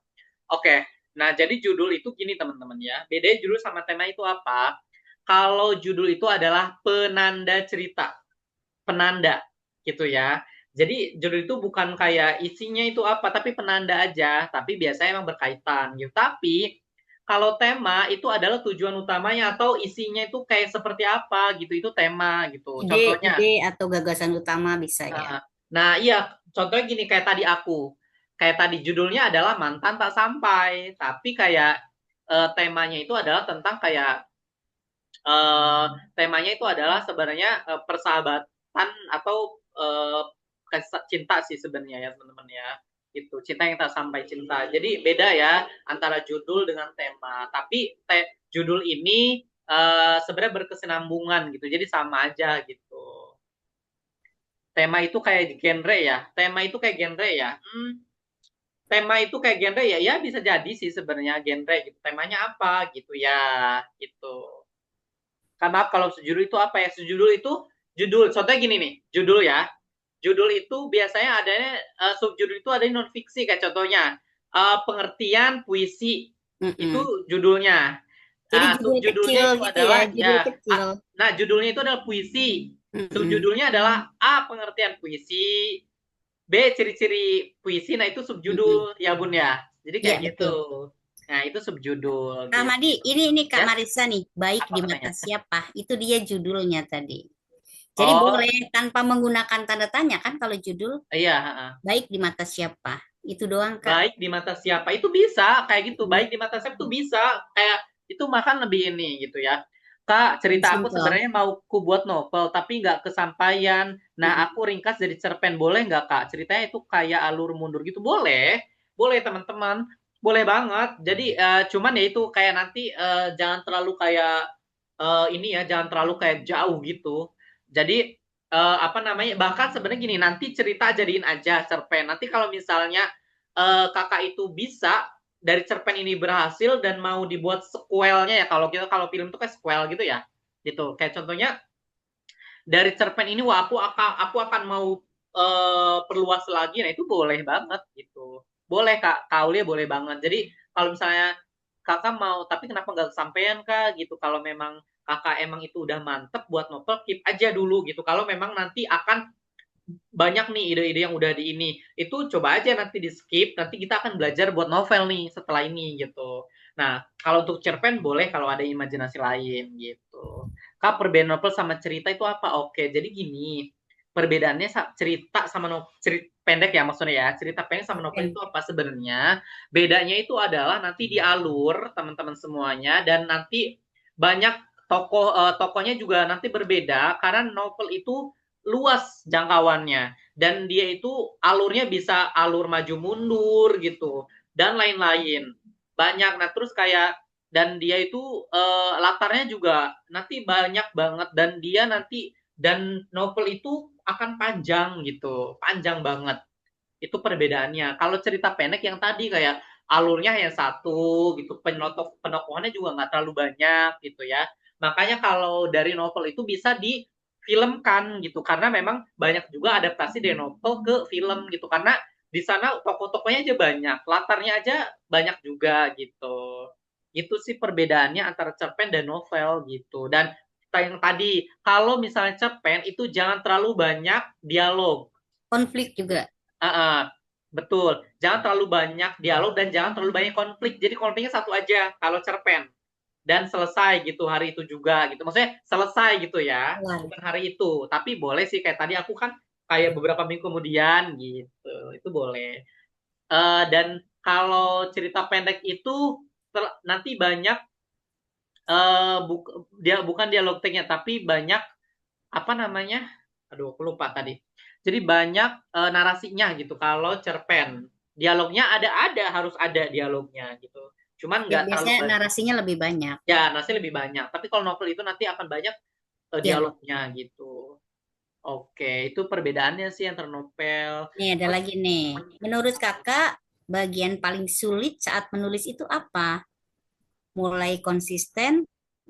Oke, nah jadi judul itu gini teman-teman ya. Bedanya judul sama tema itu apa? Kalau judul itu adalah penanda cerita, penanda gitu ya. Jadi judul itu bukan kayak isinya itu apa, tapi penanda aja. Tapi biasanya emang berkaitan gitu. Tapi kalau tema itu adalah tujuan utamanya atau isinya itu kayak seperti apa gitu. Itu tema gitu. Ide Contohnya, atau gagasan utama bisa ya. nah iya, contohnya gini kayak tadi aku. Kayak tadi judulnya adalah mantan tak sampai, tapi kayak temanya itu adalah tentang kayak eh, temanya itu adalah sebenarnya persahabatan atau cinta sih sebenarnya ya teman-teman ya. Itu cinta yang tak sampai cinta. Jadi beda ya antara judul dengan tema. Tapi judul ini sebenarnya berkesinambungan gitu. Jadi sama aja gitu. Tema itu kayak genre ya. Tema itu kayak genre ya. Tema itu kayak genre ya. Ya bisa jadi sih sebenarnya genre gitu. Temanya apa gitu ya. Gitu. Karena kalau sejudul itu apa ya? Sejudul itu judul. Contohnya gini nih, judul ya. Judul itu biasanya adanya subjudul itu ada non fiksi kayak contohnya pengertian puisi itu Mm-mm. judulnya. Jadi judul kecil Subjudulnya itu gitu ya, adalah judul ya. kecil. Nah, judulnya itu adalah puisi. Mm-mm. Subjudulnya adalah A pengertian puisi, B ciri-ciri puisi. Nah, itu Mm-mm. subjudul ya Bun ya. Jadi Iya kayak gitu. betul. Nah, itu subjudul Kak Madi, gitu. ini Kak Ya, Marisa nih, baik apa di mata katanya? siapa? Itu dia judulnya tadi. Jadi Oh, boleh tanpa menggunakan tanda tanya kan kalau judul iya, baik di mata siapa? Itu doang Kak. baik di mata siapa itu bisa kayak gitu, Mm. baik di mata siapa itu bisa kayak itu, makan lebih ini gitu ya. Kak, cerita aku Simple. sebenarnya mau ku buat novel tapi nggak kesampaian. Nah, aku Mm-mm. ringkas jadi cerpen, boleh nggak Kak? Ceritanya itu kayak alur mundur gitu, boleh. Boleh teman-teman, boleh banget. Jadi cuman ya itu kayak nanti jangan terlalu kayak ini ya, jangan terlalu kayak jauh gitu. Jadi apa namanya, bahkan sebenarnya gini, nanti cerita jadiin aja cerpen. Nanti kalau misalnya kakak itu bisa dari cerpen ini berhasil dan mau dibuat sequelnya ya, kalau kita kalau film itu kayak sequel gitu ya, gitu kayak contohnya dari cerpen ini, wah aku akan mau perluas lagi, nah itu boleh banget gitu. Boleh Kak, Aulia boleh banget. Jadi kalau misalnya Kakak mau, tapi kenapa nggak kesampaian Kak gitu? Kalau memang Kakak emang itu udah mantep buat novel, keep aja dulu gitu. Kalau memang nanti akan banyak nih ide-ide yang udah di ini, itu coba aja nanti di skip, nanti kita akan belajar buat novel nih setelah ini gitu. Nah, kalau untuk cerpen boleh kalau ada imajinasi lain gitu. Kak, perbedaan novel sama cerita itu apa? Oke, jadi gini, perbedaannya cerita sama cerita pendek ya maksudnya ya, cerita pendek sama novel Cerpen. itu apa sebenarnya? Bedanya itu adalah nanti di alur teman-teman semuanya, dan nanti banyak tokohnya juga nanti berbeda karena novel itu luas jangkauannya, dan dia itu alurnya bisa alur maju mundur gitu dan lain-lain banyak. Nah terus kayak, dan dia itu latarnya juga nanti banyak banget, dan dia nanti, dan novel itu akan panjang gitu, panjang banget. Itu perbedaannya. Kalau cerita pendek yang tadi kayak alurnya hanya satu gitu, penokohannya juga nggak terlalu banyak gitu ya. Makanya kalau dari novel itu bisa difilmkan gitu, karena memang banyak juga adaptasi dari novel ke film gitu, karena di sana tokoh-tokohnya aja banyak, latarnya aja banyak juga gitu. Itu sih perbedaannya antara cerpen dan novel gitu. Dan yang tadi, kalau misalnya cerpen itu jangan terlalu banyak dialog. Konflik juga. Betul. Jangan terlalu banyak dialog dan jangan terlalu banyak konflik. Jadi konfliknya satu aja kalau cerpen. Dan selesai gitu hari itu juga gitu. Maksudnya selesai gitu ya. Keluar. Bukan hari itu. Tapi boleh sih kayak tadi aku kan kayak beberapa minggu kemudian gitu. Itu boleh. Dan kalau cerita pendek itu nanti banyak dia bukan dialog tagnya, tapi banyak apa namanya? Aduh, aku lupa tadi. Jadi banyak narasinya gitu. Kalau cerpen, dialognya ada harus ada dialognya gitu. Cuman Ya, nggak terlalu biasanya banyak. narasinya lebih banyak. Ya, narasi lebih banyak. Tapi kalau novel itu nanti akan banyak Dialog. dialognya gitu. Oke, itu perbedaannya sih antara novel. Nih, ada Oh, lagi nih. Menurut kakak, bagian paling sulit saat menulis itu apa? Mulai konsisten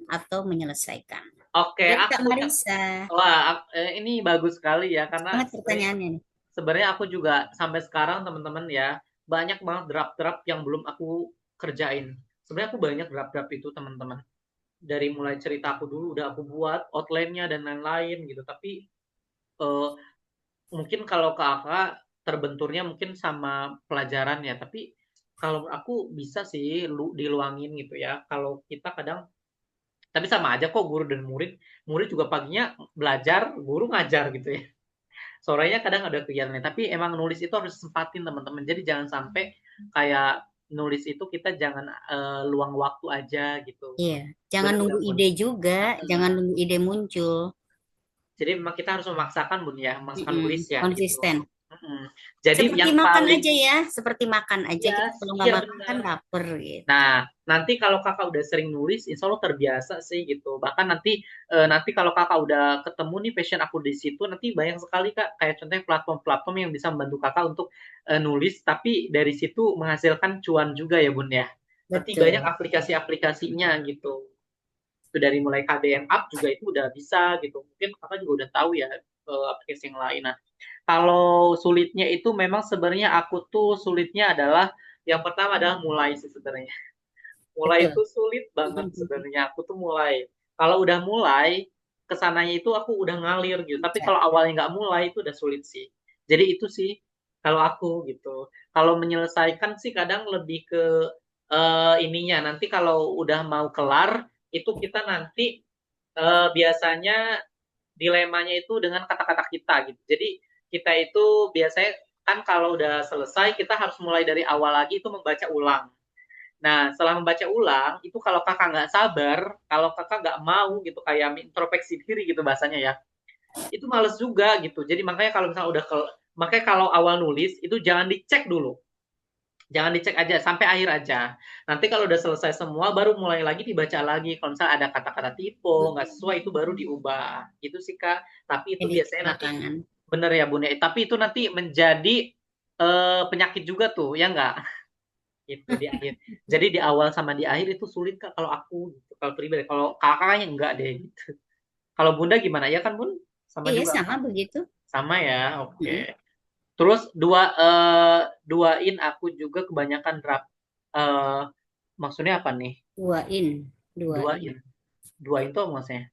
atau menyelesaikan? oke, Dari Kak aku Marisa. wah, ini bagus sekali ya, karena Banget pertanyaannya nih. sebenarnya aku juga sampai sekarang teman-teman ya, banyak banget draft-draft yang belum aku kerjain. Sebenarnya aku banyak draft-draft itu teman-teman. Dari mulai cerita aku dulu udah aku buat outline-nya dan lain-lain gitu. Tapi eh, mungkin kalau ke kakak terbenturnya mungkin sama pelajaran ya. Tapi kalau aku bisa sih diluangin gitu ya. Kalau kita kadang, tapi sama aja kok guru dan murid. Murid juga paginya belajar, guru ngajar gitu ya. Sorenya kadang ada kegiatannya, tapi emang nulis itu harus sempatin teman-teman. Jadi jangan sampai kayak nulis itu kita jangan luang waktu aja gitu. Iya, jangan Bener nunggu nggak Bun? ide juga, jangan Nah, nunggu ide muncul. jadi memang kita harus memaksakan Bun ya, memaksakan Mm-mm, nulis ya gitu. konsisten. Mm-mm. Jadi Seperti yang makan paling, aja ya, seperti makan aja. iya, Kita kalau nggak iya makan kan benar. lapar gitu. Nah, nanti kalau kakak udah sering nulis, insya Allah terbiasa sih gitu. Bahkan nanti kalau kakak udah ketemu nih passion aku di situ, nanti banyak sekali kak, kayak contohnya platform-platform yang bisa membantu kakak untuk nulis, tapi dari situ menghasilkan cuan juga ya bun ya. Nanti banyak Betul. aplikasi-aplikasinya gitu. Itu dari mulai KBM App juga itu udah bisa gitu. Mungkin kakak juga udah tahu ya aplikasi yang lain. Nah, kalau sulitnya itu memang sebenarnya aku tuh sulitnya adalah yang pertama adalah mulai sih sebenarnya. Mulai itu Betul. sulit banget sebenarnya. Aku tuh mulai. Kalau udah mulai, kesananya itu aku udah ngalir gitu. Tapi Bisa. kalau awalnya nggak mulai itu udah sulit sih. Jadi itu sih kalau aku gitu. Kalau menyelesaikan sih kadang lebih ke ininya. Nanti kalau udah mau kelar, itu kita nanti biasanya dilemanya itu dengan kata-kata kita gitu. Jadi kita itu biasanya kan kalau udah selesai kita harus mulai dari awal lagi itu membaca ulang. Nah, setelah membaca ulang, itu kalau kakak nggak sabar, kalau kakak nggak mau gitu, kayak introspeksi diri gitu bahasanya ya, itu males juga gitu. Jadi makanya kalau misalnya makanya kalau awal nulis, itu jangan dicek dulu. Jangan dicek aja, sampai akhir aja. Nanti kalau udah selesai semua, baru mulai lagi dibaca lagi. Kalau misalnya ada kata-kata tipe, nggak sesuai, itu baru diubah. Itu sih, Kak. Tapi itu Edit biasanya nanti, belakangan. bener ya, Bunda. Tapi itu nanti menjadi penyakit juga tuh, ya nggak? Gitu di akhir. Jadi di awal sama di akhir itu sulit kak kalau aku gitu. Kalau pribadi, kalau kakaknya enggak deh gitu. Kalau bunda gimana ya kan bun? Sama Iya, juga sama Kak? begitu. Sama ya, oke. Mm-mm. Terus duain aku juga kebanyakan draft. Eh maksudnya apa nih? Duain, duain. Duain. Duain tuh apa maksudnya?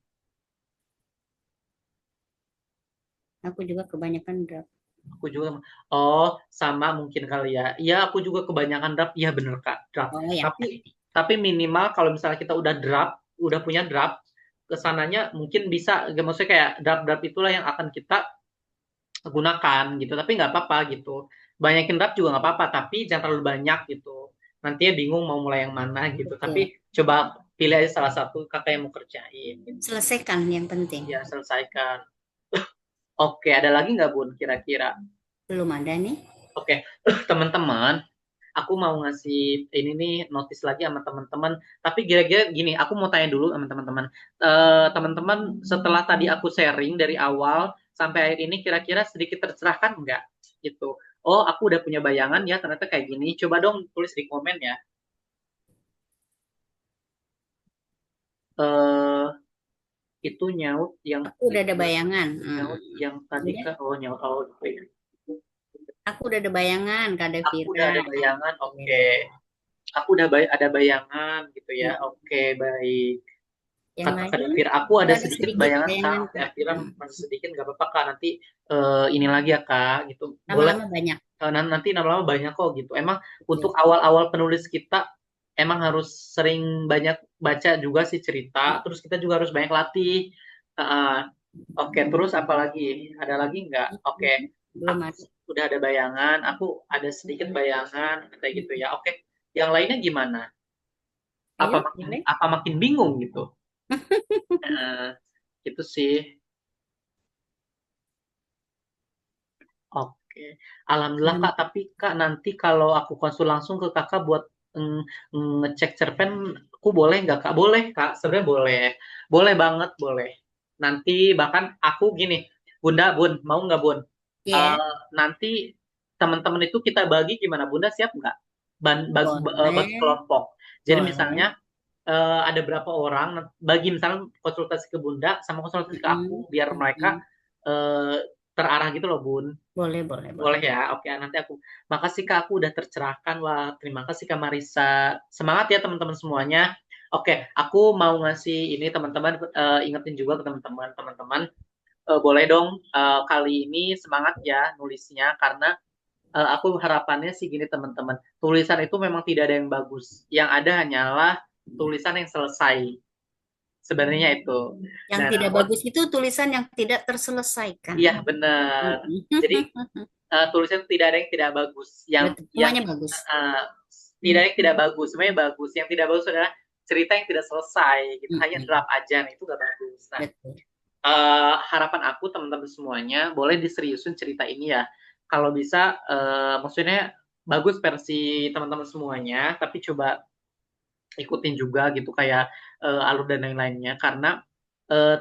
Aku juga kebanyakan draft. Aku juga oh, sama mungkin kali ya. Iya, aku juga kebanyakan draft. Iya bener Kak, draft. Oh, yang Tapi tadi. tapi minimal kalau misalnya kita udah draft, udah punya draft, kesananya mungkin bisa, ya maksudnya kayak draft-draft itulah yang akan kita gunakan gitu. Tapi nggak apa-apa gitu. Banyakin draft juga nggak apa-apa, tapi jangan terlalu banyak gitu. Nantinya bingung mau mulai yang mana gitu. Tapi Betul. coba pilih aja salah satu kakak yang mau kerjain. Gitu. Selesaikan yang penting. Ya, selesaikan. Oke, ada lagi nggak Bun kira-kira? Belum ada nih. Oke, teman-teman, aku mau ngasih ini nih notice lagi sama teman-teman. Tapi kira-kira gini, aku mau tanya dulu sama teman-teman. Teman-teman, setelah tadi aku sharing dari awal sampai akhir ini, kira-kira sedikit tercerahkan nggak? Gitu. Oh, aku udah punya bayangan ya, ternyata kayak gini. Coba dong tulis di komen ya. Eh, itu nyaut yang Aku udah ada bayangan. nyaut yang tadi Udah. kan? Oh, nyaut. Oh, gitu ya. Aku udah ada bayangan, Kak Aku udah Devira. ada bayangan. Oke. Oke. Aku udah ada bayangan gitu ya. Mm. Oke, baik. Yang Kata Kak lain Devir, aku ada juga ada sedikit sedikit bayangan Kak. bayangan, Kak Kak. Devira Mm. masih sedikit nggak apa-apa Kak. Nanti ini lagi ya Kak. Gitu. Boleh. Lama-lama banyak. Nanti lama-lama banyak kok gitu. Emang untuk Betul. awal-awal penulis kita emang harus sering banyak baca juga sih cerita. Mm. Terus kita juga harus banyak latih. Uh, Oke, terus apa lagi? Ada lagi nggak? Oke, Belum aku ada. udah ada bayangan. Aku ada sedikit bayangan kayak gitu Mm. ya. Oke, yang lainnya gimana? Ayo, boleh. Apa makin bingung gitu? Itu sih. Oke. Alhamdulillah Kak, Nanti. tapi Kak nanti kalau aku konsul langsung ke Kakak buat ngecek cerpen, aku boleh nggak Kak? Boleh Kak, sebenarnya boleh. Boleh banget, boleh. Nanti bahkan aku gini, Bunda, Bun, mau nggak Bun? Iya, Nanti teman-teman itu kita bagi gimana? Bunda siap nggak? Bagi boleh. kelompok. Jadi misalnya Boleh. ada berapa orang, bagi misalnya konsultasi ke Bunda sama konsultasi ke aku, Mm-mm. biar mereka Mm-mm. eh, terarah gitu loh Bun. Boleh, boleh, Boleh boleh. ya, oke nanti aku. Makasih Kak, aku udah tercerahkan. Wah, terima kasih Kak Marisa. Semangat ya teman-teman semuanya. Oke, aku mau ngasih ini teman-teman, ingetin juga ke teman-teman. Teman-teman, boleh dong kali ini semangat ya nulisnya, karena aku harapannya sih gini teman-teman. Tulisan itu memang tidak ada yang bagus. Yang ada hanyalah tulisan yang selesai. Sebenarnya itu. Yang Dan tidak aku, bagus itu tulisan yang tidak terselesaikan. iya benar. Mm-mm. Jadi tulisan tidak ada yang tidak bagus. Betul, Yang semuanya bagus. uh, tidak ada yang tidak bagus, sebenarnya bagus. Yang tidak bagus adalah cerita yang tidak selesai, gitu. Hanya Mm-mm. draft aja, nah, itu gak bagus. Nah, Betul. harapan aku teman-teman semuanya boleh diseriusin cerita ini ya. Kalau bisa, maksudnya bagus versi teman-teman semuanya, tapi coba ikutin juga gitu kayak alur dan lain-lainnya karena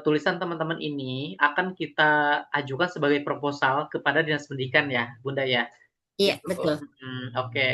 tulisan teman-teman ini akan kita ajukan sebagai proposal kepada Dinas Pendidikan ya, Bunda ya. Iya, Gitu. betul. Oke.